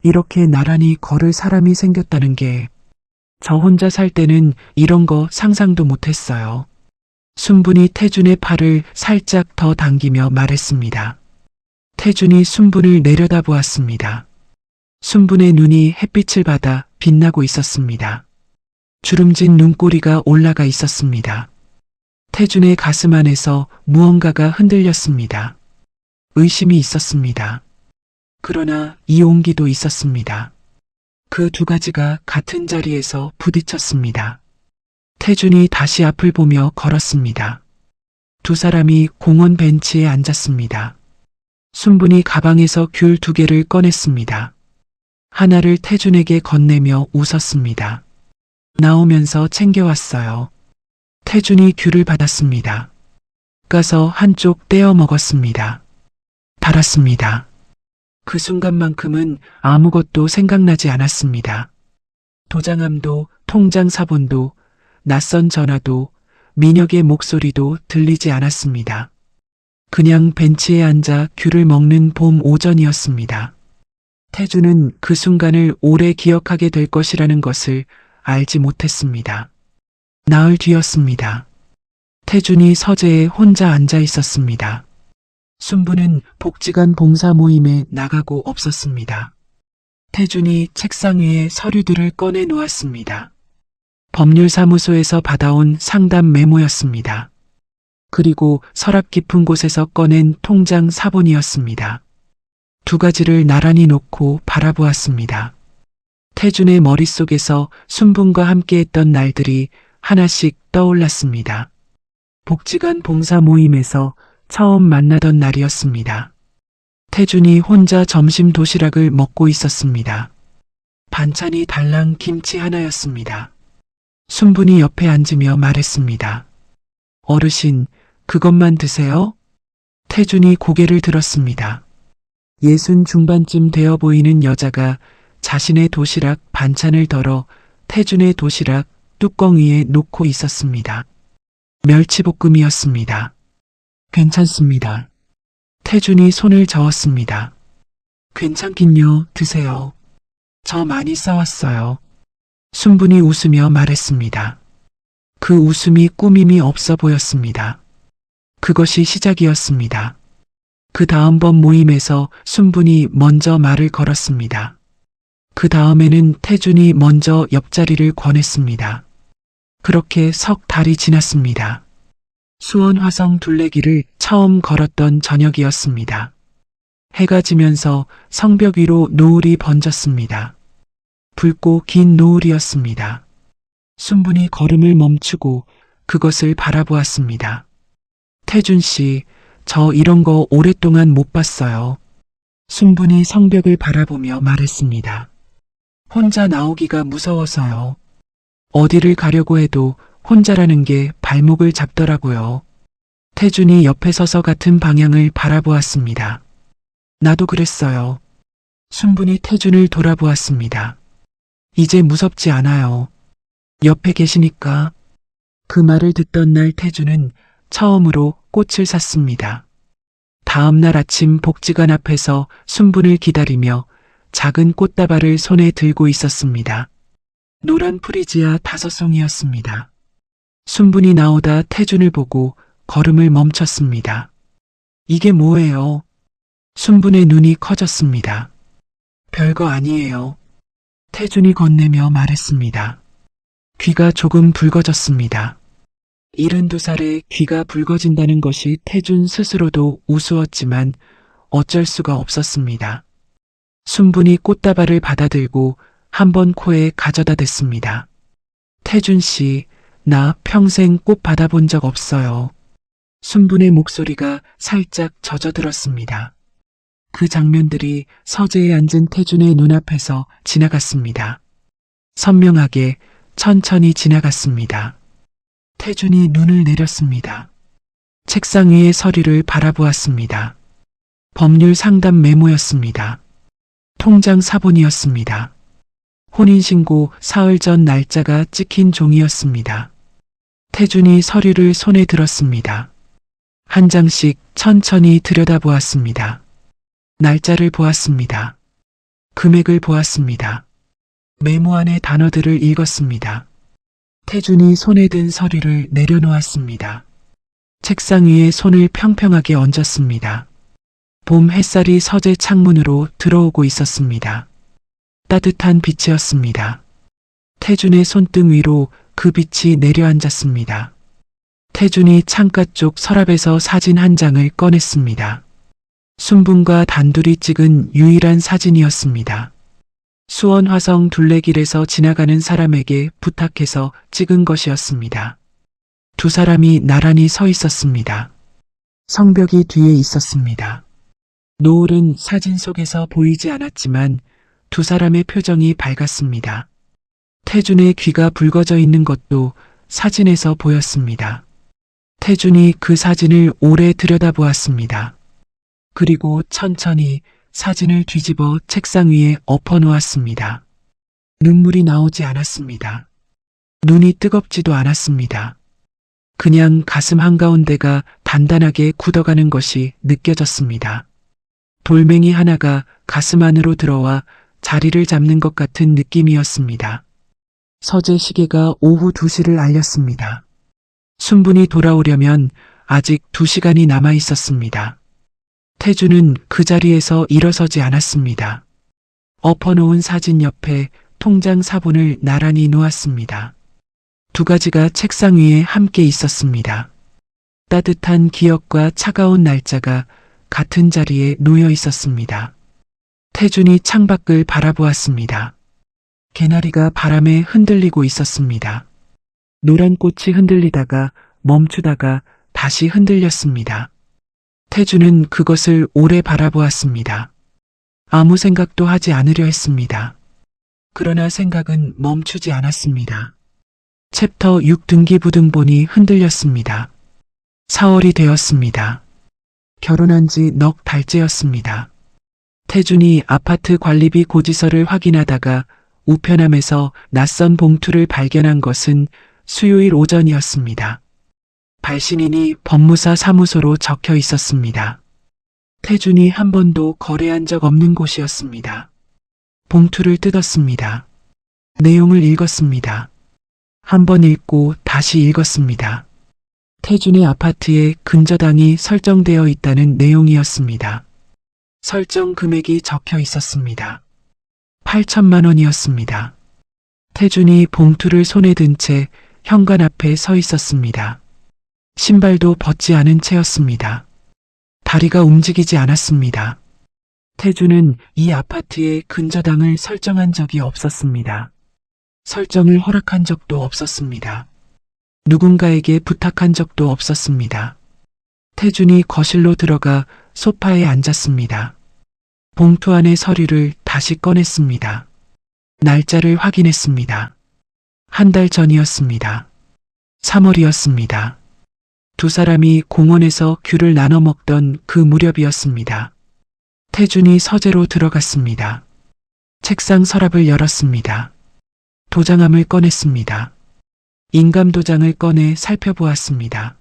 이렇게 나란히 걸을 사람이 생겼다는 게 저 혼자 살 때는 이런 거 상상도 못했어요. 순분이 태준의 팔을 살짝 더 당기며 말했습니다. 태준이 순분을 내려다보았습니다. 순분의 눈이 햇빛을 받아 빛나고 있었습니다. 주름진 눈꼬리가 올라가 있었습니다. 태준의 가슴 안에서 무언가가 흔들렸습니다. 의심이 있었습니다. 그러나 이온기도 있었습니다. 그 두 가지가 같은 자리에서 부딪혔습니다. 태준이 다시 앞을 보며 걸었습니다. 두 사람이 공원 벤치에 앉았습니다. 순분이 가방에서 귤 2개를 꺼냈습니다. 하나를 태준에게 건네며 웃었습니다. 나오면서 챙겨왔어요. 태준이 귤을 받았습니다. 가서 한쪽 떼어 먹었습니다. 달았습니다. 그 순간만큼은 아무것도 생각나지 않았습니다. 도장함도, 통장 사본도, 낯선 전화도, 민혁의 목소리도 들리지 않았습니다. 그냥 벤치에 앉아 귤을 먹는 봄 오전이었습니다. 태준은 그 순간을 오래 기억하게 될 것이라는 것을 알지 못했습니다. 나흘 뒤였습니다. 태준이 서재에 혼자 앉아 있었습니다. 순분은 복지관 봉사 모임에 나가고 없었습니다. 태준이 책상 위에 서류들을 꺼내 놓았습니다. 법률사무소에서 받아온 상담 메모였습니다. 그리고 서랍 깊은 곳에서 꺼낸 통장 사본이었습니다. 두 가지를 나란히 놓고 바라보았습니다. 태준의 머릿속에서 순분과 함께했던 날들이 하나씩 떠올랐습니다. 복지관 봉사 모임에서 처음 만나던 날이었습니다. 태준이 혼자 점심 도시락을 먹고 있었습니다. 반찬이 달랑 김치 하나였습니다. 순분이 옆에 앉으며 말했습니다. 어르신, 그것만 드세요? 태준이 고개를 들었습니다. 60 중반쯤 되어 보이는 여자가 자신의 도시락 반찬을 덜어 태준의 도시락 뚜껑 위에 놓고 있었습니다. 멸치볶음이었습니다. 괜찮습니다. 태준이 손을 저었습니다. 괜찮긴요, 드세요. 저 많이 싸왔어요. 순분이 웃으며 말했습니다. 그 웃음이 꾸밈이 없어 보였습니다. 그것이 시작이었습니다. 그 다음번 모임에서 순분이 먼저 말을 걸었습니다. 그 다음에는 태준이 먼저 옆자리를 권했습니다. 그렇게 석 달이 지났습니다. 수원화성 둘레길을 처음 걸었던 저녁이었습니다. 해가 지면서 성벽 위로 노을이 번졌습니다. 붉고 긴 노을이었습니다. 순분이 걸음을 멈추고 그것을 바라보았습니다. 태준 씨, 저 이런 거 오랫동안 못 봤어요. 순분이 성벽을 바라보며 말했습니다. 혼자 나오기가 무서워서요. 어디를 가려고 해도 혼자라는 게 발목을 잡더라고요. 태준이 옆에 서서 같은 방향을 바라보았습니다. 나도 그랬어요. 순분이 태준을 돌아보았습니다. 이제 무섭지 않아요. 옆에 계시니까. 그 말을 듣던 날 태준은 처음으로 꽃을 샀습니다. 다음 날 아침 복지관 앞에서 순분을 기다리며 작은 꽃다발을 손에 들고 있었습니다. 노란 프리지아 5송이였습니다. 순분이 나오다 태준을 보고 걸음을 멈췄습니다. 이게 뭐예요? 순분의 눈이 커졌습니다. 별거 아니에요. 태준이 건네며 말했습니다. 귀가 조금 붉어졌습니다. 72살에 귀가 붉어진다는 것이 태준 스스로도 우스웠지만 어쩔 수가 없었습니다. 순분이 꽃다발을 받아들고 한 번 코에 가져다 댔습니다. 태준 씨, 나 평생 꽃 받아본 적 없어요. 순분의 목소리가 살짝 젖어들었습니다. 그 장면들이 서재에 앉은 태준의 눈앞에서 지나갔습니다. 선명하게 천천히 지나갔습니다. 태준이 눈을 내렸습니다. 책상 위의 서류를 바라보았습니다. 법률 상담 메모였습니다. 통장 사본이었습니다. 혼인신고 사흘 전 날짜가 찍힌 종이였습니다. 태준이 서류를 손에 들었습니다. 한 장씩 천천히 들여다보았습니다. 날짜를 보았습니다. 금액을 보았습니다. 메모 안의 단어들을 읽었습니다. 태준이 손에 든 서류를 내려놓았습니다. 책상 위에 손을 평평하게 얹었습니다. 봄 햇살이 서재 창문으로 들어오고 있었습니다. 따뜻한 빛이었습니다. 태준의 손등 위로 그 빛이 내려앉았습니다. 태준이 창가 쪽 서랍에서 사진 한 장을 꺼냈습니다. 순분과 단둘이 찍은 유일한 사진이었습니다. 수원화성 둘레길에서 지나가는 사람에게 부탁해서 찍은 것이었습니다. 두 사람이 나란히 서 있었습니다. 성벽이 뒤에 있었습니다. 노을은 사진 속에서 보이지 않았지만 두 사람의 표정이 밝았습니다. 태준의 귀가 붉어져 있는 것도 사진에서 보였습니다. 태준이 그 사진을 오래 들여다보았습니다. 그리고 천천히 사진을 뒤집어 책상 위에 엎어놓았습니다. 눈물이 나오지 않았습니다. 눈이 뜨겁지도 않았습니다. 그냥 가슴 한가운데가 단단하게 굳어가는 것이 느껴졌습니다. 돌멩이 하나가 가슴 안으로 들어와 자리를 잡는 것 같은 느낌이었습니다. 서재 시계가 오후 2시를 알렸습니다. 순분이 돌아오려면 아직 2시간이 남아 있었습니다. 태준은 그 자리에서 일어서지 않았습니다. 엎어놓은 사진 옆에 통장 사본을 나란히 놓았습니다. 두 가지가 책상 위에 함께 있었습니다. 따뜻한 기억과 차가운 날짜가 같은 자리에 놓여 있었습니다. 태준이 창밖을 바라보았습니다. 개나리가 바람에 흔들리고 있었습니다. 노란 꽃이 흔들리다가 멈추다가 다시 흔들렸습니다. 태준은 그것을 오래 바라보았습니다. 아무 생각도 하지 않으려 했습니다. 그러나 생각은 멈추지 않았습니다. 챕터 6 등기부등본이 흔들렸습니다. 4월이 되었습니다. 결혼한 지 넉 달째였습니다. 태준이 아파트 관리비 고지서를 확인하다가 우편함에서 낯선 봉투를 발견한 것은 수요일 오전이었습니다. 발신인이 법무사 사무소로 적혀 있었습니다. 태준이 한 번도 거래한 적 없는 곳이었습니다. 봉투를 뜯었습니다. 내용을 읽었습니다. 한 번 읽고 다시 읽었습니다. 태준의 아파트에 근저당이 설정되어 있다는 내용이었습니다. 설정 금액이 적혀 있었습니다. 8천만 원이었습니다. 태준이 봉투를 손에 든 채 현관 앞에 서 있었습니다. 신발도 벗지 않은 채였습니다. 다리가 움직이지 않았습니다. 태준은 이 아파트에 근저당을 설정한 적이 없었습니다. 설정을 허락한 적도 없었습니다. 누군가에게 부탁한 적도 없었습니다. 태준이 거실로 들어가 소파에 앉았습니다. 봉투 안의 서류를 다시 꺼냈습니다. 날짜를 확인했습니다. 한 달 전이었습니다. 3월이었습니다. 두 사람이 공원에서 귤을 나눠 먹던 그 무렵이었습니다. 태준이 서재로 들어갔습니다. 책상 서랍을 열었습니다. 도장함을 꺼냈습니다. 인감 도장을 꺼내 살펴보았습니다.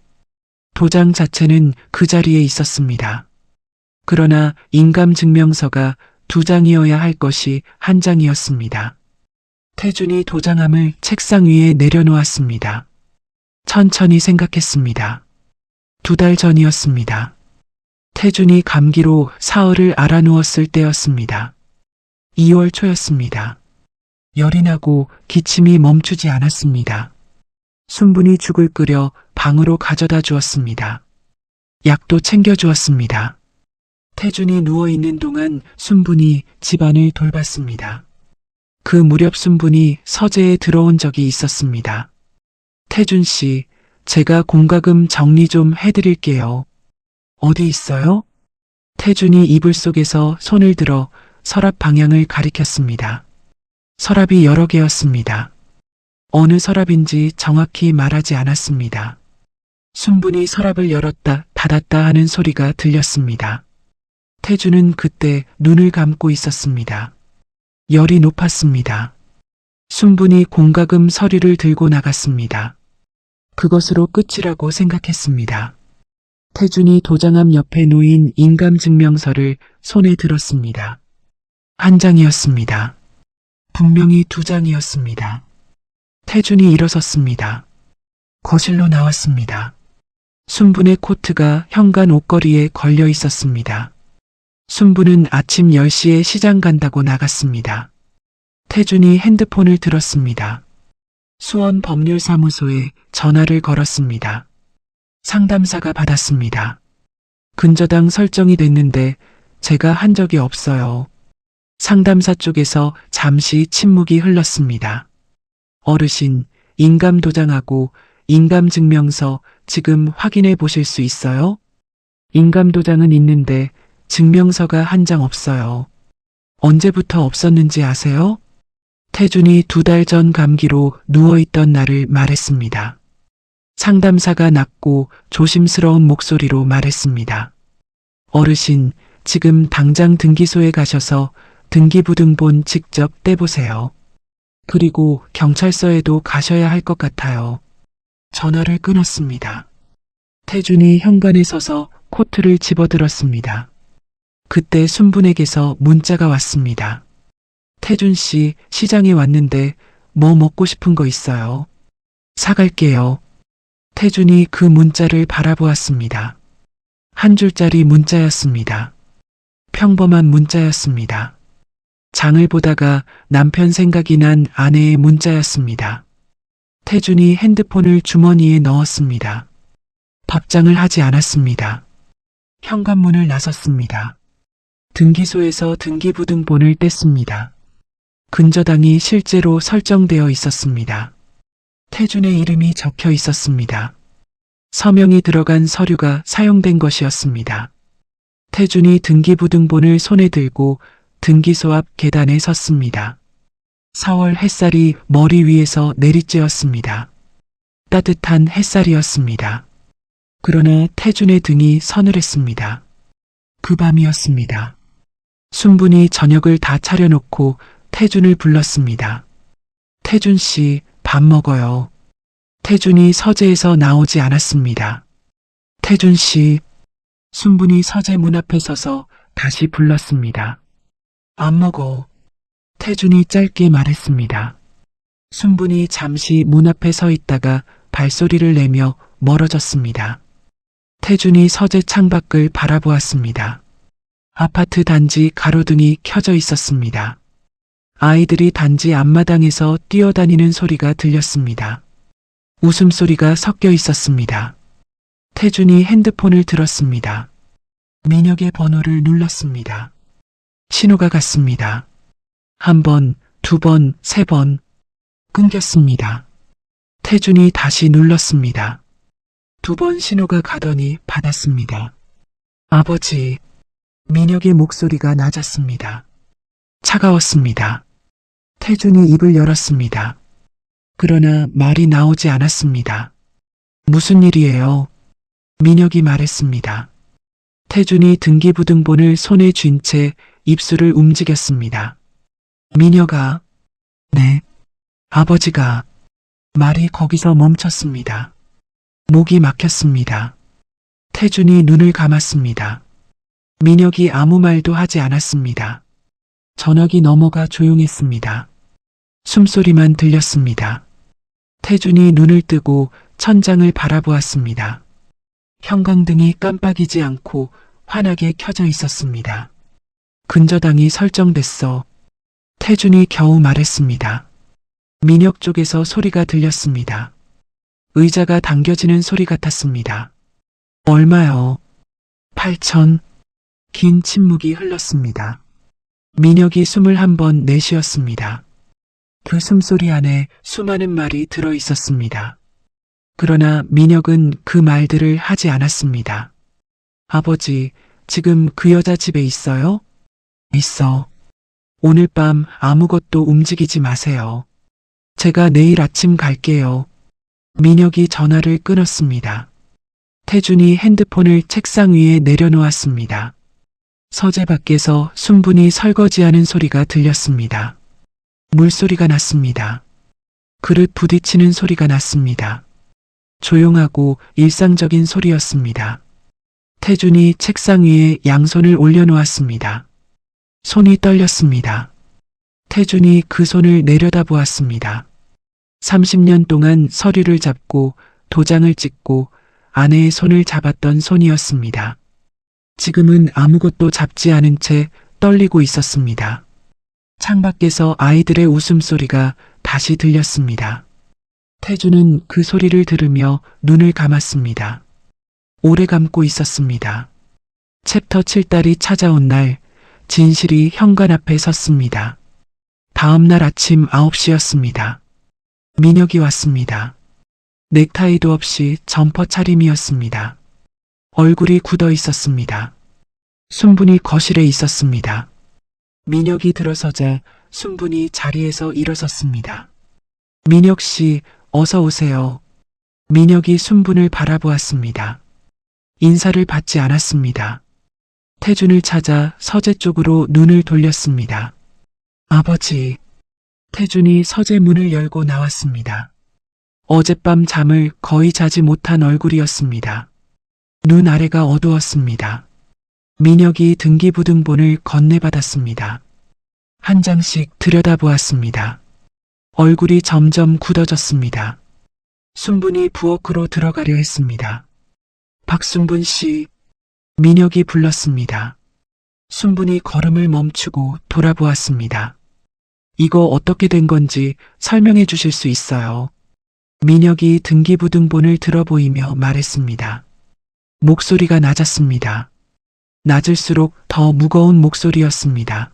도장 자체는 그 자리에 있었습니다. 그러나 인감 증명서가 2장이어야 할 것이 1장이었습니다. 태준이 도장함을 책상 위에 내려놓았습니다. 천천히 생각했습니다. 2달 전이었습니다. 태준이 감기로 사흘을 알아누웠을 때였습니다. 2월 초였습니다. 열이 나고 기침이 멈추지 않았습니다. 순분이 죽을 끓여 방으로 가져다 주었습니다. 약도 챙겨 주었습니다. 태준이 누워있는 동안 순분이 집안을 돌봤습니다. 그 무렵 순분이 서재에 들어온 적이 있었습니다. 태준 씨, 제가 공과금 정리 좀 해드릴게요. 어디 있어요? 태준이 이불 속에서 손을 들어 서랍 방향을 가리켰습니다. 서랍이 여러 개였습니다. 어느 서랍인지 정확히 말하지 않았습니다. 순분이 서랍을 열었다 닫았다 하는 소리가 들렸습니다. 태준은 그때 눈을 감고 있었습니다. 열이 높았습니다. 순분이 공과금 서류를 들고 나갔습니다. 그것으로 끝이라고 생각했습니다. 태준이 도장함 옆에 놓인 인감증명서를 손에 들었습니다. 한 장이었습니다. 분명히 2장이었습니다. 태준이 일어섰습니다. 거실로 나왔습니다. 순분의 코트가 현관 옷걸이에 걸려 있었습니다. 순분은 아침 10시에 시장 간다고 나갔습니다. 태준이 핸드폰을 들었습니다. 수원법률사무소에 전화를 걸었습니다. 상담사가 받았습니다. 근저당 설정이 됐는데 제가 한 적이 없어요. 상담사 쪽에서 잠시 침묵이 흘렀습니다. 어르신, 인감도장하고 인감증명서 지금 확인해 보실 수 있어요? 인감도장은 있는데 증명서가 한 장 없어요. 언제부터 없었는지 아세요? 태준이 2달 전 감기로 누워있던 날을 말했습니다. 상담사가 낮고 조심스러운 목소리로 말했습니다. 어르신, 지금 당장 등기소에 가셔서 등기부등본 직접 떼보세요. 그리고 경찰서에도 가셔야 할 것 같아요. 전화를 끊었습니다. 태준이 현관에 서서 코트를 집어들었습니다. 그때 순분에게서 문자가 왔습니다. 태준 씨, 시장에 왔는데 뭐 먹고 싶은 거 있어요? 사갈게요. 태준이 그 문자를 바라보았습니다. 한 줄짜리 문자였습니다. 평범한 문자였습니다. 장을 보다가 남편 생각이 난 아내의 문자였습니다. 태준이 핸드폰을 주머니에 넣었습니다. 답장을 하지 않았습니다. 현관문을 나섰습니다. 등기소에서 등기부등본을 뗐습니다. 근저당이 실제로 설정되어 있었습니다. 태준의 이름이 적혀 있었습니다. 서명이 들어간 서류가 사용된 것이었습니다. 태준이 등기부등본을 손에 들고 등기소 앞 계단에 섰습니다. 4월 햇살이 머리 위에서 내리쬐었습니다. 따뜻한 햇살이었습니다. 그러나 태준의 등이 서늘했습니다. 그 밤이었습니다. 순분이 저녁을 다 차려놓고 태준을 불렀습니다. 태준 씨, 밥 먹어요. 태준이 서재에서 나오지 않았습니다. 태준 씨, 순분이 서재 문 앞에 서서 다시 불렀습니다. 안 먹어. 태준이 짧게 말했습니다. 순분이 잠시 문 앞에 서 있다가 발소리를 내며 멀어졌습니다. 태준이 서재 창밖을 바라보았습니다. 아파트 단지 가로등이 켜져 있었습니다. 아이들이 단지 앞마당에서 뛰어다니는 소리가 들렸습니다. 웃음소리가 섞여 있었습니다. 태준이 핸드폰을 들었습니다. 민혁의 번호를 눌렀습니다. 신호가 갔습니다. 1번, 2번, 3번. 끊겼습니다. 태준이 다시 눌렀습니다. 2번 신호가 가더니 받았습니다. 아버지. 민혁의 목소리가 낮았습니다. 차가웠습니다. 태준이 입을 열었습니다. 그러나 말이 나오지 않았습니다. 무슨 일이에요? 민혁이 말했습니다. 태준이 등기부등본을 손에 쥔 채 입술을 움직였습니다. 민혁아. 네. 아버지가. 말이 거기서 멈췄습니다. 목이 막혔습니다. 태준이 눈을 감았습니다. 민혁이 아무 말도 하지 않았습니다. 전화기 너머가 조용했습니다. 숨소리만 들렸습니다. 태준이 눈을 뜨고 천장을 바라보았습니다. 형광등이 깜빡이지 않고 환하게 켜져 있었습니다. 근저당이 설정됐어. 태준이 겨우 말했습니다. 민혁 쪽에서 소리가 들렸습니다. 의자가 당겨지는 소리 같았습니다. 얼마요? 8천. 긴 침묵이 흘렀습니다. 민혁이 숨을 한 번 내쉬었습니다. 그 숨소리 안에 수많은 말이 들어 있었습니다. 그러나 민혁은 그 말들을 하지 않았습니다. 아버지, 지금 그 여자 집에 있어요? 있어. 오늘 밤 아무것도 움직이지 마세요. 제가 내일 아침 갈게요. 민혁이 전화를 끊었습니다. 태준이 핸드폰을 책상 위에 내려놓았습니다. 서재 밖에서 순분히 설거지하는 소리가 들렸습니다. 물소리가 났습니다. 그릇 부딪히는 소리가 났습니다. 조용하고 일상적인 소리였습니다. 태준이 책상 위에 양손을 올려놓았습니다. 손이 떨렸습니다. 태준이 그 손을 내려다보았습니다. 30년 동안 서류를 잡고 도장을 찍고 아내의 손을 잡았던 손이었습니다. 지금은 아무것도 잡지 않은 채 떨리고 있었습니다. 창밖에서 아이들의 웃음소리가 다시 들렸습니다. 태준은 그 소리를 들으며 눈을 감았습니다. 오래 감고 있었습니다. 챕터 7달이 찾아온 날, 진실이 현관 앞에 섰습니다. 다음 날 아침 9시였습니다. 민혁이 왔습니다. 넥타이도 없이 점퍼 차림이었습니다. 얼굴이 굳어 있었습니다. 순분이 거실에 있었습니다. 민혁이 들어서자 순분이 자리에서 일어섰습니다. 민혁 씨, 어서 오세요. 민혁이 순분을 바라보았습니다. 인사를 받지 않았습니다. 태준을 찾아 서재 쪽으로 눈을 돌렸습니다. 아버지. 태준이 서재 문을 열고 나왔습니다. 어젯밤 잠을 거의 자지 못한 얼굴이었습니다. 눈 아래가 어두웠습니다. 민혁이 등기부등본을 건네받았습니다. 한 장씩 들여다보았습니다. 얼굴이 점점 굳어졌습니다. 순분이 부엌으로 들어가려 했습니다. 박순분 씨, 민혁이 불렀습니다. 순분이 걸음을 멈추고 돌아보았습니다. 이거 어떻게 된 건지 설명해 주실 수 있어요? 민혁이 등기부등본을 들어보이며 말했습니다. 목소리가 낮았습니다. 낮을수록 더 무거운 목소리였습니다.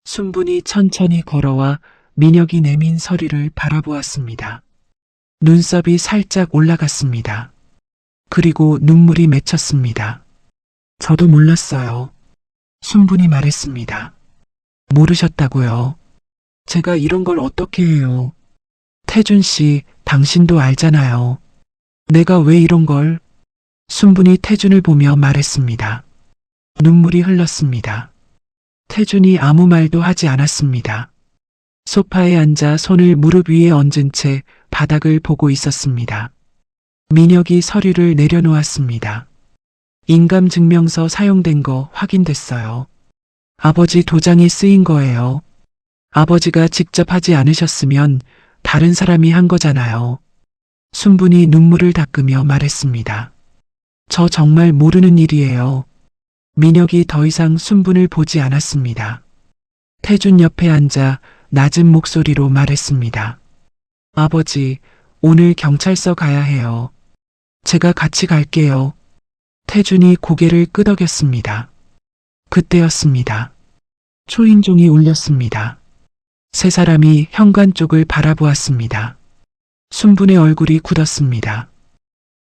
순분이 천천히 걸어와 민혁이 내민 서류를 바라보았습니다. 눈썹이 살짝 올라갔습니다. 그리고 눈물이 맺혔습니다. 저도 몰랐어요. 순분이 말했습니다. 모르셨다고요? 제가 이런 걸 어떻게 해요? 태준 씨, 당신도 알잖아요. 내가 왜 이런 걸? 순분이 태준을 보며 말했습니다. 눈물이 흘렀습니다. 태준이 아무 말도 하지 않았습니다. 소파에 앉아 손을 무릎 위에 얹은 채 바닥을 보고 있었습니다. 민혁이 서류를 내려놓았습니다. 인감증명서 사용된 거 확인됐어요. 아버지 도장이 쓰인 거예요. 아버지가 직접 하지 않으셨으면 다른 사람이 한 거잖아요. 순분이 눈물을 닦으며 말했습니다. 저 정말 모르는 일이에요. 민혁이 더 이상 순분을 보지 않았습니다. 태준 옆에 앉아 낮은 목소리로 말했습니다. 아버지, 오늘 경찰서 가야 해요. 제가 같이 갈게요. 태준이 고개를 끄덕였습니다. 그때였습니다. 초인종이 울렸습니다. 세 사람이 현관 쪽을 바라보았습니다. 순분의 얼굴이 굳었습니다.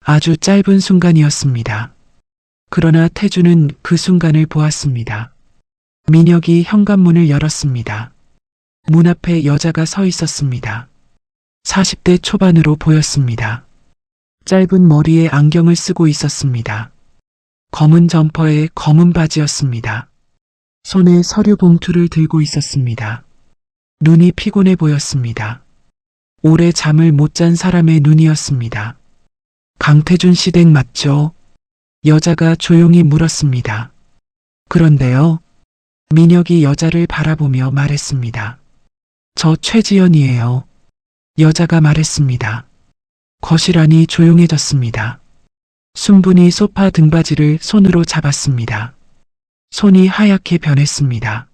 아주 짧은 순간이었습니다. 그러나 태준은 그 순간을 보았습니다. 민혁이 현관문을 열었습니다. 문 앞에 여자가 서 있었습니다. 40대 초반으로 보였습니다. 짧은 머리에 안경을 쓰고 있었습니다. 검은 점퍼에 검은 바지였습니다. 손에 서류 봉투를 들고 있었습니다. 눈이 피곤해 보였습니다. 오래 잠을 못 잔 사람의 눈이었습니다. 강태준 씨 댁 맞죠? 여자가 조용히 물었습니다. 그런데요? 민혁이 여자를 바라보며 말했습니다. 저 최지연이에요. 여자가 말했습니다. 거실 안이 조용해졌습니다. 순분이 소파 등받이를 손으로 잡았습니다. 손이 하얗게 변했습니다.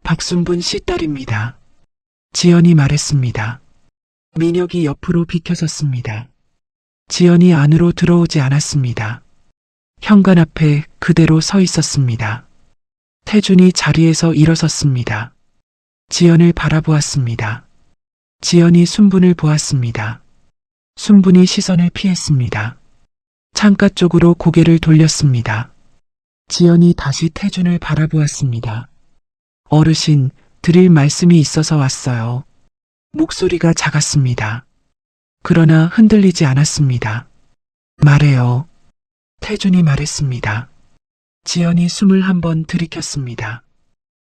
박순분 씨 딸입니다. 지연이 말했습니다. 민혁이 옆으로 비켜섰습니다. 지연이 안으로 들어오지 않았습니다. 현관 앞에 그대로 서 있었습니다. 태준이 자리에서 일어섰습니다. 지연을 바라보았습니다. 지연이 순분을 보았습니다. 순분이 시선을 피했습니다. 창가 쪽으로 고개를 돌렸습니다. 지연이 다시 태준을 바라보았습니다. 어르신, 드릴 말씀이 있어서 왔어요. 목소리가 작았습니다. 그러나 흔들리지 않았습니다. 말해요. 태준이 말했습니다. 지연이 숨을 한번 들이켰습니다.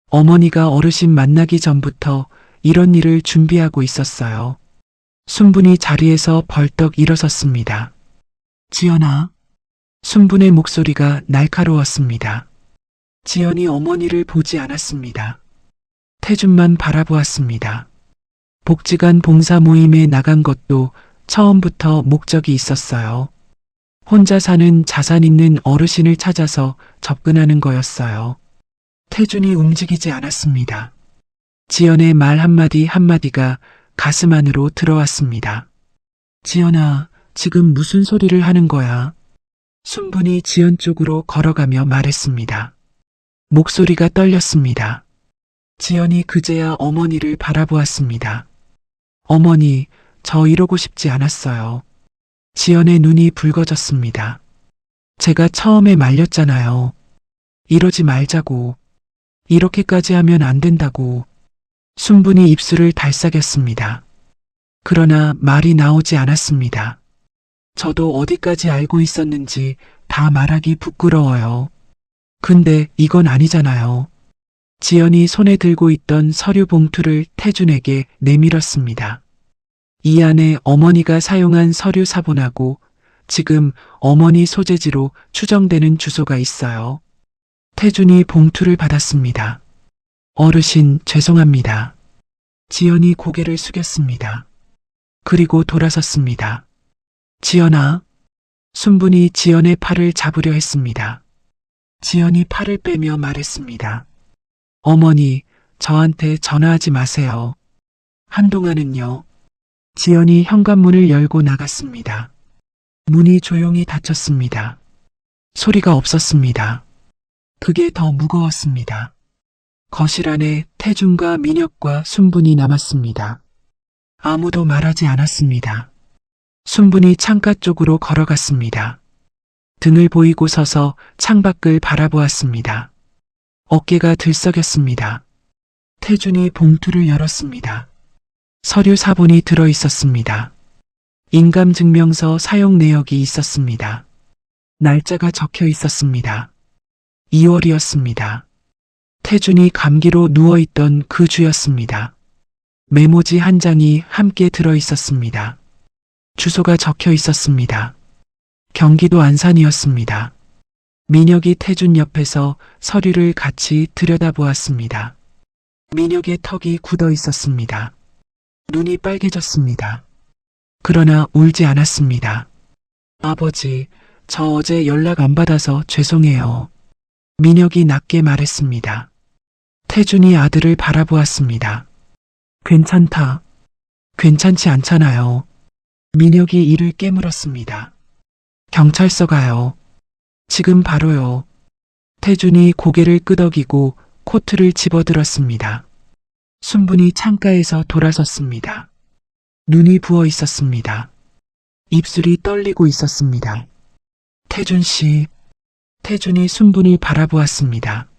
어머니가 어르신 만나기 전부터 이런 일을 준비하고 있었어요. 순분이 자리에서 벌떡 일어섰습니다. 지연아. 순분의 목소리가 날카로웠습니다. 지연이 어머니를 보지 않았습니다. 태준만 바라보았습니다. 복지관 봉사 모임에 나간 것도 처음부터 목적이 있었어요. 혼자 사는 자산 있는 어르신을 찾아서 접근하는 거였어요. 태준이 움직이지 않았습니다. 지연의 말 한마디 한마디가 가슴 안으로 들어왔습니다. 지연아, 지금 무슨 소리를 하는 거야? 순분이 지연 쪽으로 걸어가며 말했습니다. 목소리가 떨렸습니다. 지연이 그제야 어머니를 바라보았습니다. 어머니, 저 이러고 싶지 않았어요. 지연의 눈이 붉어졌습니다. 제가 처음에 말렸잖아요. 이러지 말자고. 이렇게까지 하면 안 된다고. 순분이 입술을 달싹였습니다. 그러나 말이 나오지 않았습니다. 저도 어디까지 알고 있었는지 다 말하기 부끄러워요. 근데 이건 아니잖아요. 지연이 손에 들고 있던 서류 봉투를 태준에게 내밀었습니다. 이 안에 어머니가 사용한 서류 사본하고 지금 어머니 소재지로 추정되는 주소가 있어요. 태준이 봉투를 받았습니다. 어르신, 죄송합니다. 지연이 고개를 숙였습니다. 그리고 돌아섰습니다. 지연아. 순분이 지연의 팔을 잡으려 했습니다. 지연이 팔을 빼며 말했습니다. 어머니, 저한테 전화하지 마세요. 한동안은요. 지연이 현관문을 열고 나갔습니다. 문이 조용히 닫혔습니다. 소리가 없었습니다. 그게 더 무거웠습니다. 거실 안에 태준과 민혁과 순분이 남았습니다. 아무도 말하지 않았습니다. 순분이 창가 쪽으로 걸어갔습니다. 등을 보이고 서서 창밖을 바라보았습니다. 어깨가 들썩였습니다. 태준이 봉투를 열었습니다. 서류 사본이 들어 있었습니다. 인감증명서 사용 내역이 있었습니다. 날짜가 적혀 있었습니다. 2월이었습니다. 태준이 감기로 누워있던 그 주였습니다. 메모지 한 장이 함께 들어 있었습니다. 주소가 적혀 있었습니다. 경기도 안산이었습니다. 민혁이 태준 옆에서 서류를 같이 들여다보았습니다. 민혁의 턱이 굳어 있었습니다. 눈이 빨개졌습니다. 그러나 울지 않았습니다. 아버지, 저 어제 연락 안 받아서 죄송해요. 민혁이 낮게 말했습니다. 태준이 아들을 바라보았습니다. 괜찮다. 괜찮지 않잖아요. 민혁이 이를 깨물었습니다. 경찰서 가요. 지금 바로요. 태준이 고개를 끄덕이고 코트를 집어들었습니다. 순분이 창가에서 돌아섰습니다. 눈이 부어 있었습니다. 입술이 떨리고 있었습니다. 태준 씨. 태준이 순분을 바라보았습니다.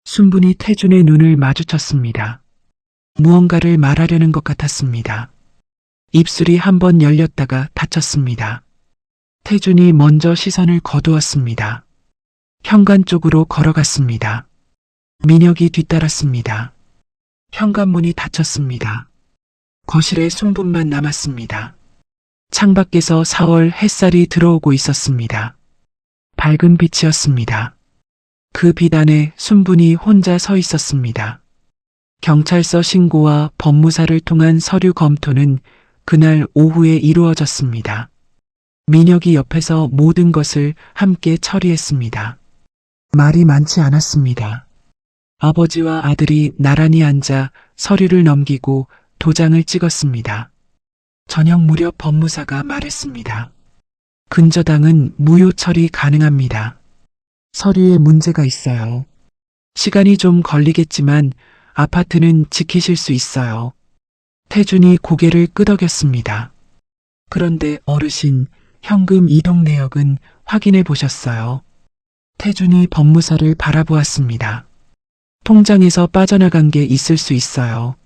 순분이 태준의 눈을 마주쳤습니다. 무언가를 말하려는 것 같았습니다. 입술이 한번 열렸다가 닫혔습니다. 태준이 먼저 시선을 거두었습니다. 현관 쪽으로 걸어갔습니다. 민혁이 뒤따랐습니다. 현관문이 닫혔습니다. 거실에 순분만 남았습니다. 창밖에서 4월 햇살이 들어오고 있었습니다. 밝은 빛이었습니다. 그 빛 안에 순분이 혼자 서 있었습니다. 경찰서 신고와 법무사를 통한 서류 검토는 그날 오후에 이루어졌습니다. 민혁이 옆에서 모든 것을 함께 처리했습니다. 말이 많지 않았습니다. 아버지와 아들이 나란히 앉아 서류를 넘기고 도장을 찍었습니다. 저녁 무렵 법무사가 말했습니다. 근저당은 무효 처리 가능합니다. 서류에 문제가 있어요. 시간이 좀 걸리겠지만 아파트는 지키실 수 있어요. 태준이 고개를 끄덕였습니다. 그런데 어르신, 현금 이동 내역은 확인해 보셨어요? 태준이 법무사를 바라보았습니다. 통장에서 빠져나간 게 있을 수 있어요.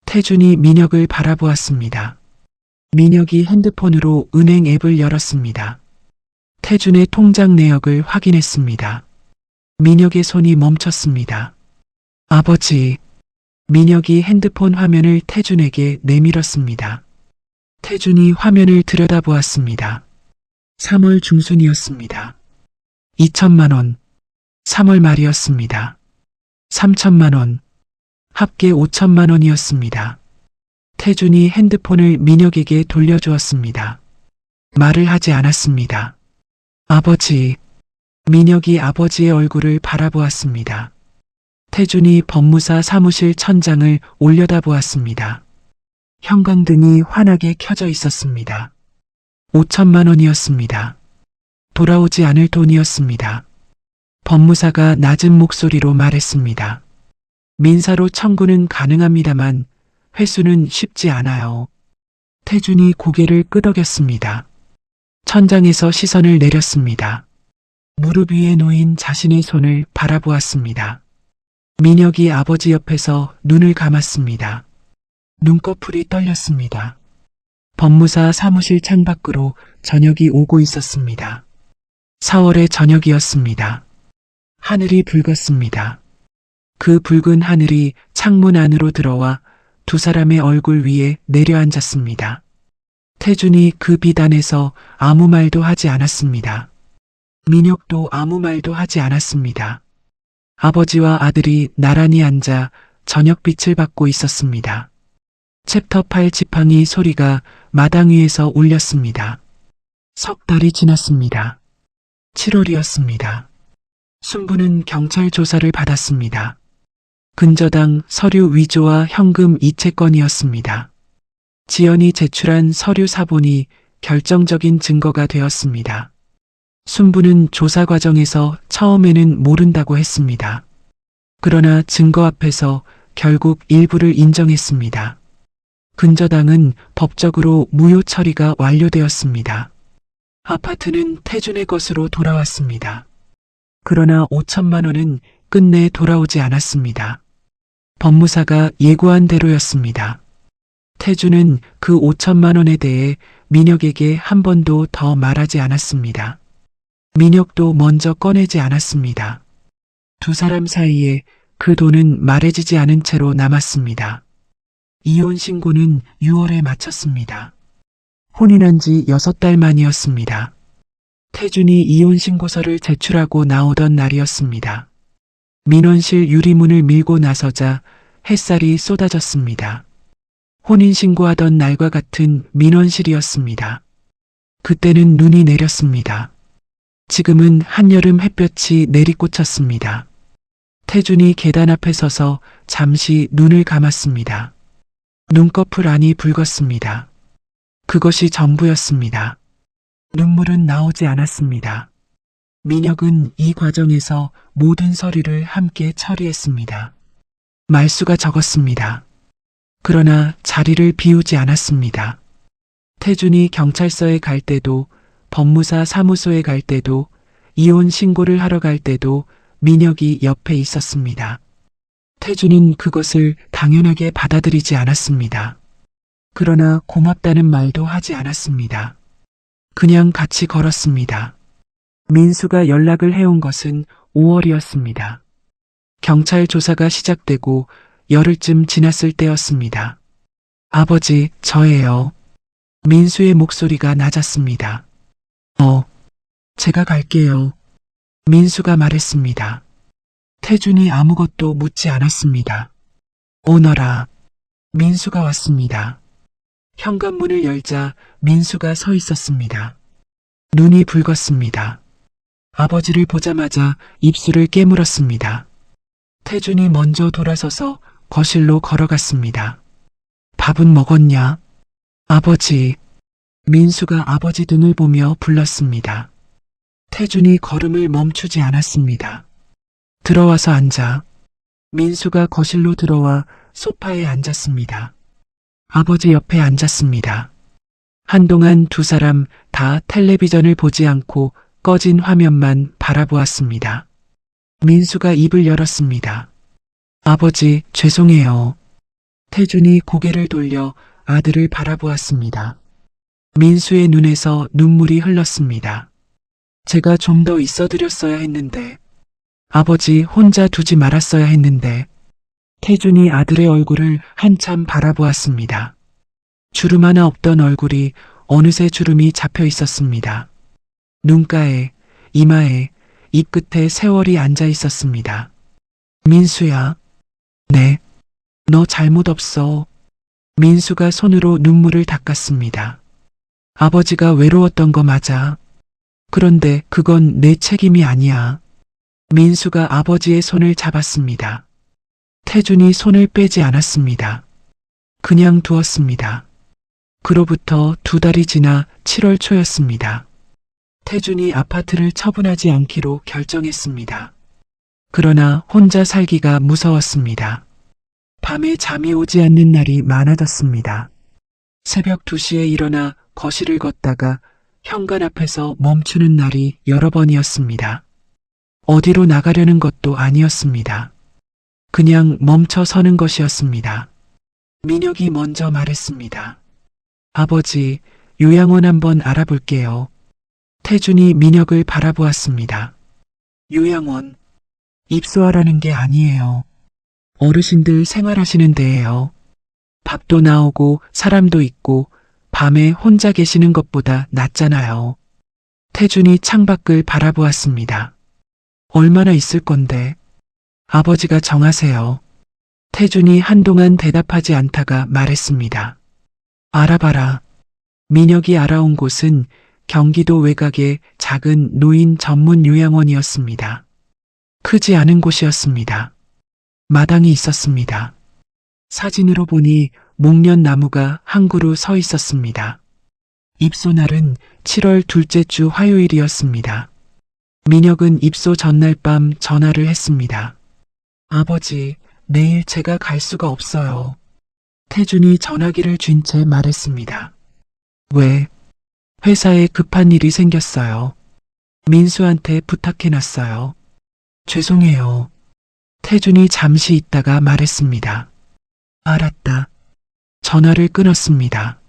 태준이 민혁을 바라보았습니다. 민혁이 핸드폰으로 은행 앱을 열었습니다. 태준의 통장 내역을 확인했습니다. 민혁의 손이 멈췄습니다. 아버지, 민혁이 핸드폰 화면을 태준에게 내밀었습니다. 태준이 화면을 들여다보았습니다. 3월 중순이었습니다. 2천만 원. 3월 말이었습니다. 3천만 원. 합계 5천만 원이었습니다. 태준이 핸드폰을 민혁에게 돌려주었습니다. 말을 하지 않았습니다. 아버지. 민혁이 아버지의 얼굴을 바라보았습니다. 태준이 법무사 사무실 천장을 올려다보았습니다. 형광등이 환하게 켜져 있었습니다. 5천만 원이었습니다. 돌아오지 않을 돈이었습니다. 법무사가 낮은 목소리로 말했습니다. 민사로 청구는 가능합니다만 회수는 쉽지 않아요. 태준이 고개를 끄덕였습니다. 천장에서 시선을 내렸습니다. 무릎 위에 놓인 자신의 손을 바라보았습니다. 민혁이 아버지 옆에서 눈을 감았습니다. 눈꺼풀이 떨렸습니다. 법무사 사무실 창밖으로 저녁이 오고 있었습니다. 4월의 저녁이었습니다. 하늘이 붉었습니다. 그 붉은 하늘이 창문 안으로 들어와 두 사람의 얼굴 위에 내려앉았습니다. 태준이 그 비단에서 아무 말도 하지 않았습니다. 민혁도 아무 말도 하지 않았습니다. 아버지와 아들이 나란히 앉아 저녁빛을 받고 있었습니다. 챕터 8 지팡이 소리가 마당 위에서 울렸습니다. 석 달이 지났습니다. 7월이었습니다. 순부는 경찰 조사를 받았습니다. 근저당 서류 위조와 현금 이체권이었습니다. 지연이 제출한 서류 사본이 결정적인 증거가 되었습니다. 순부는 조사 과정에서 처음에는 모른다고 했습니다. 그러나 증거 앞에서 결국 일부를 인정했습니다. 근저당은 법적으로 무효 처리가 완료되었습니다. 아파트는 태준의 것으로 돌아왔습니다. 그러나 5천만 원은 끝내 돌아오지 않았습니다. 법무사가 예고한 대로였습니다. 태준은 그 5천만 원에 대해 민혁에게 한 번도 더 말하지 않았습니다. 민혁도 먼저 꺼내지 않았습니다. 두 사람 사이에 그 돈은 말해지지 않은 채로 남았습니다. 이혼 신고는 6월에 마쳤습니다. 혼인한 지 6달 만이었습니다. 태준이 이혼 신고서를 제출하고 나오던 날이었습니다. 민원실 유리문을 밀고 나서자 햇살이 쏟아졌습니다. 혼인 신고하던 날과 같은 민원실이었습니다. 그때는 눈이 내렸습니다. 지금은 한여름 햇볕이 내리꽂혔습니다. 태준이 계단 앞에 서서 잠시 눈을 감았습니다. 눈꺼풀 안이 붉었습니다. 그것이 전부였습니다. 눈물은 나오지 않았습니다. 민혁은 이 과정에서 모든 서류를 함께 처리했습니다. 말수가 적었습니다. 그러나 자리를 비우지 않았습니다. 태준이 경찰서에 갈 때도, 법무사 사무소에 갈 때도, 이혼 신고를 하러 갈 때도 민혁이 옆에 있었습니다. 태준은 그것을 당연하게 받아들이지 않았습니다. 그러나 고맙다는 말도 하지 않았습니다. 그냥 같이 걸었습니다. 민수가 연락을 해온 것은 5월이었습니다. 경찰 조사가 시작되고 열흘쯤 지났을 때였습니다. 아버지, 저예요. 민수의 목소리가 낮았습니다. 제가 갈게요. 민수가 말했습니다. 태준이 아무것도 묻지 않았습니다. 오너라. 민수가 왔습니다. 현관문을 열자 민수가 서 있었습니다. 눈이 붉었습니다. 아버지를 보자마자 입술을 깨물었습니다. 태준이 먼저 돌아서서 거실로 걸어갔습니다. 밥은 먹었냐? 아버지. 민수가 아버지 등을 보며 불렀습니다. 태준이 걸음을 멈추지 않았습니다. 들어와서 앉아. 민수가 거실로 들어와 소파에 앉았습니다. 아버지 옆에 앉았습니다. 한동안 두 사람 다 텔레비전을 보지 않고 꺼진 화면만 바라보았습니다. 민수가 입을 열었습니다. 아버지, 죄송해요. 태준이 고개를 돌려 아들을 바라보았습니다. 민수의 눈에서 눈물이 흘렀습니다. 제가 좀 더 있어드렸어야 했는데. 아버지 혼자 두지 말았어야 했는데. 태준이 아들의 얼굴을 한참 바라보았습니다. 주름 하나 없던 얼굴이 어느새 주름이 잡혀 있었습니다. 눈가에, 이마에, 입 끝에 세월이 앉아 있었습니다. 민수야. 네. 너 잘못 없어. 민수가 손으로 눈물을 닦았습니다. 아버지가 외로웠던 거 맞아. 그런데 그건 내 책임이 아니야. 민수가 아버지의 손을 잡았습니다. 태준이 손을 빼지 않았습니다. 그냥 두었습니다. 그로부터 2달이 지나 7월 초였습니다. 태준이 아파트를 처분하지 않기로 결정했습니다. 그러나 혼자 살기가 무서웠습니다. 밤에 잠이 오지 않는 날이 많아졌습니다. 새벽 2시에 일어나 거실을 걷다가 현관 앞에서 멈추는 날이 여러 번이었습니다. 어디로 나가려는 것도 아니었습니다. 그냥 멈춰 서는 것이었습니다. 민혁이 먼저 말했습니다. 아버지, 요양원 한번 알아볼게요. 태준이 민혁을 바라보았습니다. 요양원. 입소하라는 게 아니에요. 어르신들 생활하시는 데예요. 밥도 나오고 사람도 있고 밤에 혼자 계시는 것보다 낫잖아요. 태준이 창밖을 바라보았습니다. 얼마나 있을 건데. 아버지가 정하세요. 태준이 한동안 대답하지 않다가 말했습니다. 알아봐라. 민혁이 알아온 곳은 경기도 외곽의 작은 노인 전문 요양원이었습니다. 크지 않은 곳이었습니다. 마당이 있었습니다. 사진으로 보니 목련 나무가 한 그루 서 있었습니다. 입소 날은 7월 둘째 주 화요일이었습니다. 민혁은 입소 전날 밤 전화를 했습니다. 아버지, 내일 제가 갈 수가 없어요. 태준이 전화기를 쥔 채 말했습니다. 왜? 회사에 급한 일이 생겼어요. 민수한테 부탁해놨어요. 죄송해요. 태준이 잠시 있다가 말했습니다. 알았다. 전화를 끊었습니다.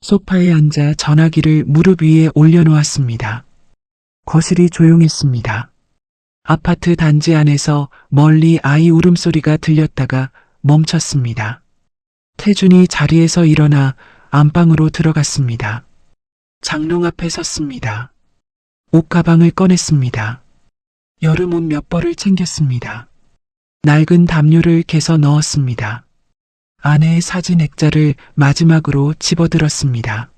소파에 앉아 전화기를 무릎 위에 올려놓았습니다. 거실이 조용했습니다. 아파트 단지 안에서 멀리 아이 울음소리가 들렸다가 멈췄습니다. 태준이 자리에서 일어나 안방으로 들어갔습니다. 장롱 앞에 섰습니다. 옷가방을 꺼냈습니다. 여름 옷 몇 벌을 챙겼습니다. 낡은 담요를 개서 넣었습니다. 아내의 사진 액자를 마지막으로 집어들었습니다.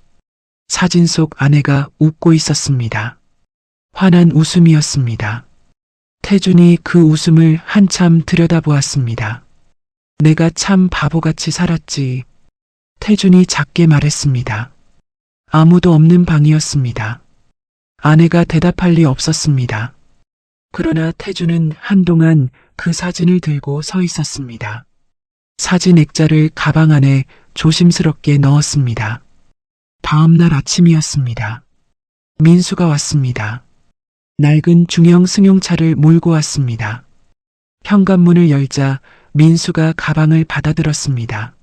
사진 속 아내가 웃고 있었습니다. 환한 웃음이었습니다. 태준이 그 웃음을 한참 들여다보았습니다. 내가 참 바보같이 살았지. 태준이 작게 말했습니다. 아무도 없는 방이었습니다. 아내가 대답할 리 없었습니다. 그러나 태준은 한동안 그 사진을 들고 서 있었습니다. 사진 액자를 가방 안에 조심스럽게 넣었습니다. 다음 날 아침이었습니다. 민수가 왔습니다. 낡은 중형 승용차를 몰고 왔습니다. 현관문을 열자 민수가 가방을 받아들었습니다.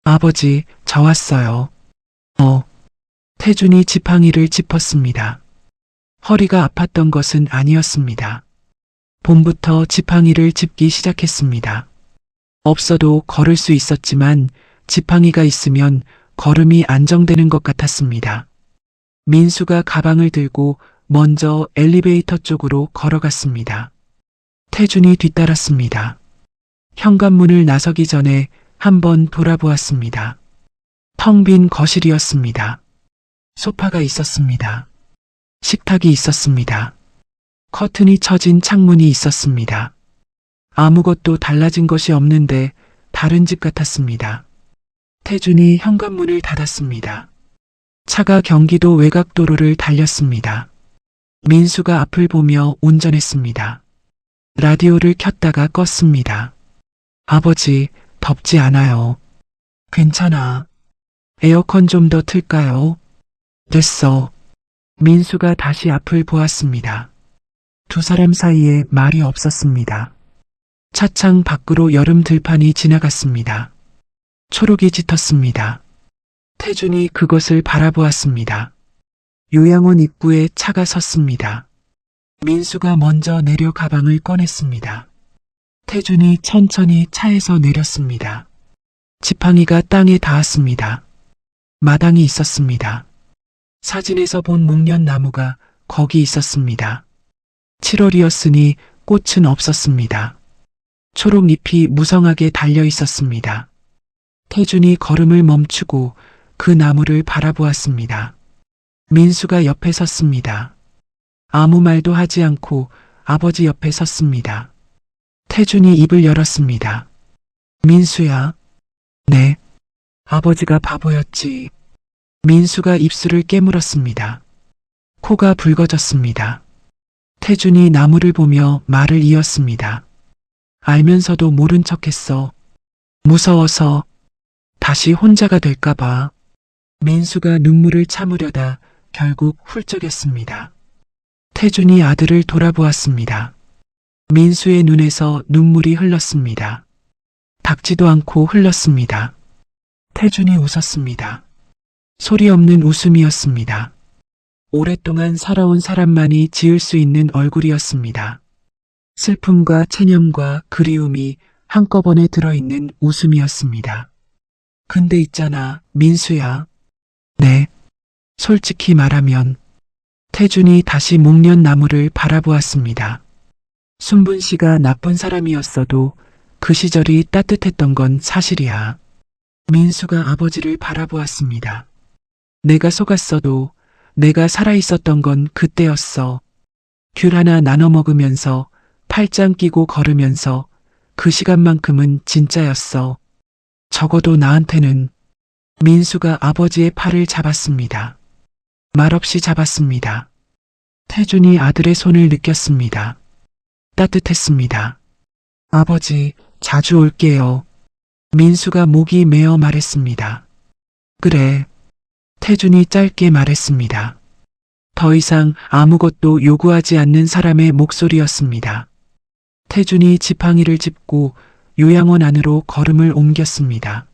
아버지, 저 왔어요. 태준이 지팡이를 짚었습니다. 허리가 아팠던 것은 아니었습니다. 봄부터 지팡이를 짚기 시작했습니다. 없어도 걸을 수 있었지만 지팡이가 있으면 걸음이 안정되는 것 같았습니다. 민수가 가방을 들고 먼저 엘리베이터 쪽으로 걸어갔습니다. 태준이 뒤따랐습니다. 현관문을 나서기 전에 한번 돌아보았습니다. 텅 빈 거실이었습니다. 소파가 있었습니다. 식탁이 있었습니다. 커튼이 쳐진 창문이 있었습니다. 아무것도 달라진 것이 없는데 다른 집 같았습니다. 태준이 현관문을 닫았습니다. 차가 경기도 외곽도로를 달렸습니다. 민수가 앞을 보며 운전했습니다. 라디오를 켰다가 껐습니다. 아버지, 덥지 않아요. 괜찮아. 에어컨 좀 더 틀까요? 됐어. 민수가 다시 앞을 보았습니다. 두 사람 사이에 말이 없었습니다. 차창 밖으로 여름 들판이 지나갔습니다. 초록이 짙었습니다. 태준이 그것을 바라보았습니다. 요양원 입구에 차가 섰습니다. 민수가 먼저 내려 가방을 꺼냈습니다. 태준이 천천히 차에서 내렸습니다. 지팡이가 땅에 닿았습니다. 마당이 있었습니다. 사진에서 본 목련나무가 거기 있었습니다. 7월이었으니 꽃은 없었습니다. 초록잎이 무성하게 달려 있었습니다. 태준이 걸음을 멈추고 그 나무를 바라보았습니다. 민수가 옆에 섰습니다. 아무 말도 하지 않고 아버지 옆에 섰습니다. 태준이 입을 열었습니다. 민수야. 네. 아버지가 바보였지. 민수가 입술을 깨물었습니다. 코가 붉어졌습니다. 태준이 나무를 보며 말을 이었습니다. 알면서도 모른 척했어. 무서워서. 다시 혼자가 될까봐. 민수가 눈물을 참으려다 결국 훌쩍였습니다. 태준이 아들을 돌아보았습니다. 민수의 눈에서 눈물이 흘렀습니다. 닦지도 않고 흘렀습니다. 태준이 웃었습니다. 소리 없는 웃음이었습니다. 오랫동안 살아온 사람만이 지을 수 있는 얼굴이었습니다. 슬픔과 체념과 그리움이 한꺼번에 들어있는 웃음이었습니다. 근데 있잖아, 민수야. 네. 솔직히 말하면 태준이 다시 목련나무를 바라보았습니다. 순분 씨가 나쁜 사람이었어도 그 시절이 따뜻했던 건 사실이야. 민수가 아버지를 바라보았습니다. 내가 속았어도 내가 살아있었던 건 그때였어. 귤 하나 나눠 먹으면서 팔짱 끼고 걸으면서 그 시간만큼은 진짜였어. 적어도 나한테는. 민수가 아버지의 팔을 잡았습니다. 말없이 잡았습니다. 태준이 아들의 손을 느꼈습니다. 따뜻했습니다. 아버지, 자주 올게요. 민수가 목이 메어 말했습니다. 그래. 태준이 짧게 말했습니다. 더 이상 아무것도 요구하지 않는 사람의 목소리였습니다. 태준이 지팡이를 짚고 요양원 안으로 걸음을 옮겼습니다.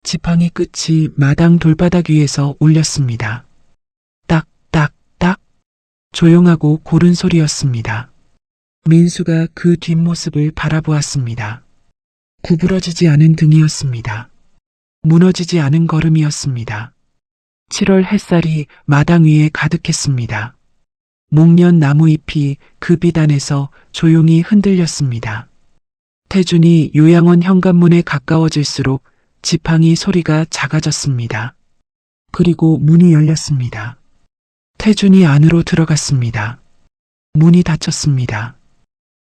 지팡이 끝이 마당 돌바닥 위에서 울렸습니다. 딱, 딱, 딱. 조용하고 고른 소리였습니다. 민수가 그 뒷모습을 바라보았습니다. 구부러지지 않은 등이었습니다. 무너지지 않은 걸음이었습니다. 7월 햇살이 마당 위에 가득했습니다. 목련 나무잎이 그 빛 안에서 조용히 흔들렸습니다. 태준이 요양원 현관문에 가까워질수록 지팡이 소리가 작아졌습니다. 그리고 문이 열렸습니다. 태준이 안으로 들어갔습니다. 문이 닫혔습니다.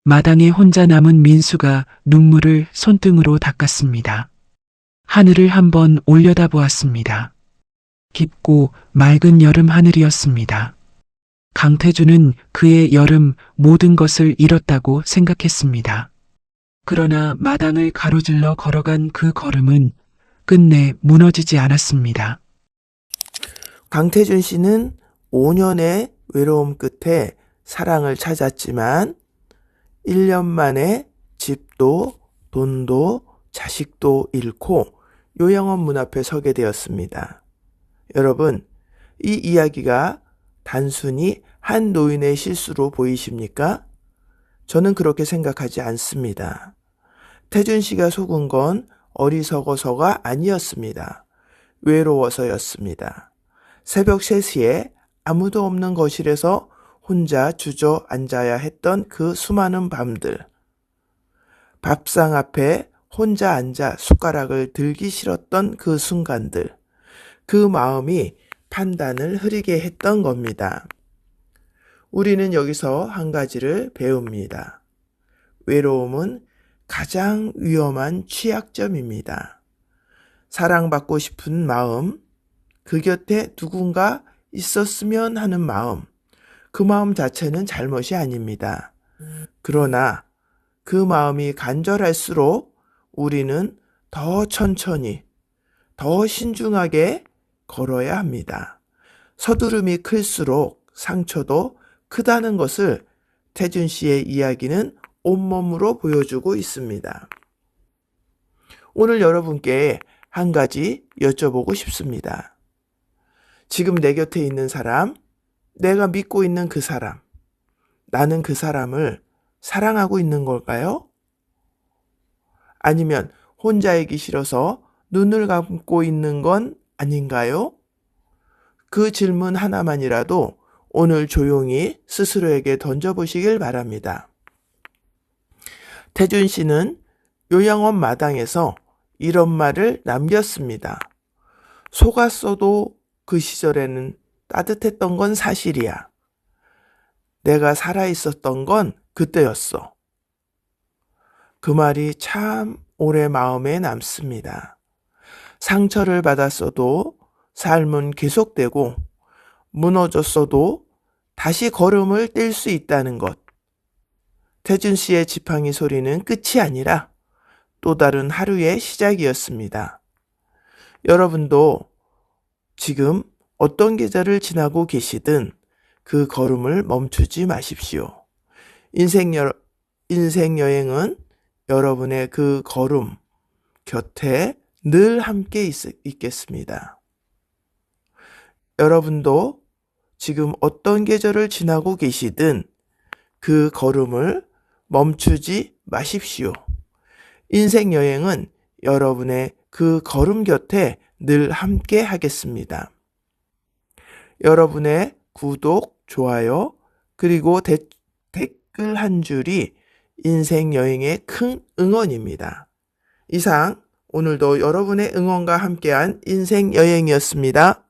마당에 혼자 남은 민수가 눈물을 손등으로 닦았습니다. 하늘을 한번 올려다보았습니다. 깊고 맑은 여름 하늘이었습니다. 강태준은 그의 여름 모든 것을 잃었다고 생각했습니다. 그러나 마당을 가로질러 걸어간 그 걸음은 끝내 무너지지 않았습니다. 강태준 씨는 5년의 외로움 끝에 사랑을 찾았지만 1년 만에 집도 돈도 자식도 잃고 요양원 문 앞에 서게 되었습니다. 여러분, 이 이야기가 단순히 한 노인의 실수로 보이십니까? 저는 그렇게 생각하지 않습니다. 태준 씨가 속은 건 어리석어서가 아니었습니다. 외로워서였습니다. 새벽 3시에 아무도 없는 거실에서 혼자 주저앉아야 했던 그 수많은 밤들. 밥상 앞에 혼자 앉아 숟가락을 들기 싫었던 그 순간들. 그 마음이 판단을 흐리게 했던 겁니다. 우리는 여기서 한 가지를 배웁니다. 외로움은 가장 위험한 취약점입니다. 사랑받고 싶은 마음, 그 곁에 누군가 있었으면 하는 마음, 그 마음 자체는 잘못이 아닙니다. 그러나 그 마음이 간절할수록 우리는 더 천천히, 더 신중하게 걸어야 합니다. 서두름이 클수록 상처도 크다는 것을 태준 씨의 이야기는 온몸으로 보여주고 있습니다. 오늘 여러분께 한 가지 여쭤보고 싶습니다. 지금 내 곁에 있는 사람, 내가 믿고 있는 그 사람, 나는 그 사람을 사랑하고 있는 걸까요? 아니면 혼자이기 싫어서 눈을 감고 있는 건 아닌가요? 그 질문 하나만이라도 오늘 조용히 스스로에게 던져보시길 바랍니다. 태준 씨는 요양원 마당에서 이런 말을 남겼습니다. 속았어도 그 시절에는 따뜻했던 건 사실이야. 내가 살아있었던 건 그때였어. 그 말이 참 오래 마음에 남습니다. 상처를 받았어도 삶은 계속되고 무너졌어도 다시 걸음을 뗄 수 있다는 것. 태준 씨의 지팡이 소리는 끝이 아니라 또 다른 하루의 시작이었습니다. 여러분도 지금 어떤 계절을 지나고 계시든 그 걸음을 멈추지 마십시오. 인생 여행은 여러분의 그 걸음 곁에 늘 함께 있겠습니다. 여러분도 지금 어떤 계절을 지나고 계시든 그 걸음을 멈추지 마십시오. 인생 여행은 여러분의 그 걸음 곁에 늘 함께 하겠습니다. 여러분의 구독, 좋아요, 그리고 댓글 한 줄이 인생 여행의 큰 응원입니다. 이상 오늘도 여러분의 응원과 함께한 인생 여행이었습니다.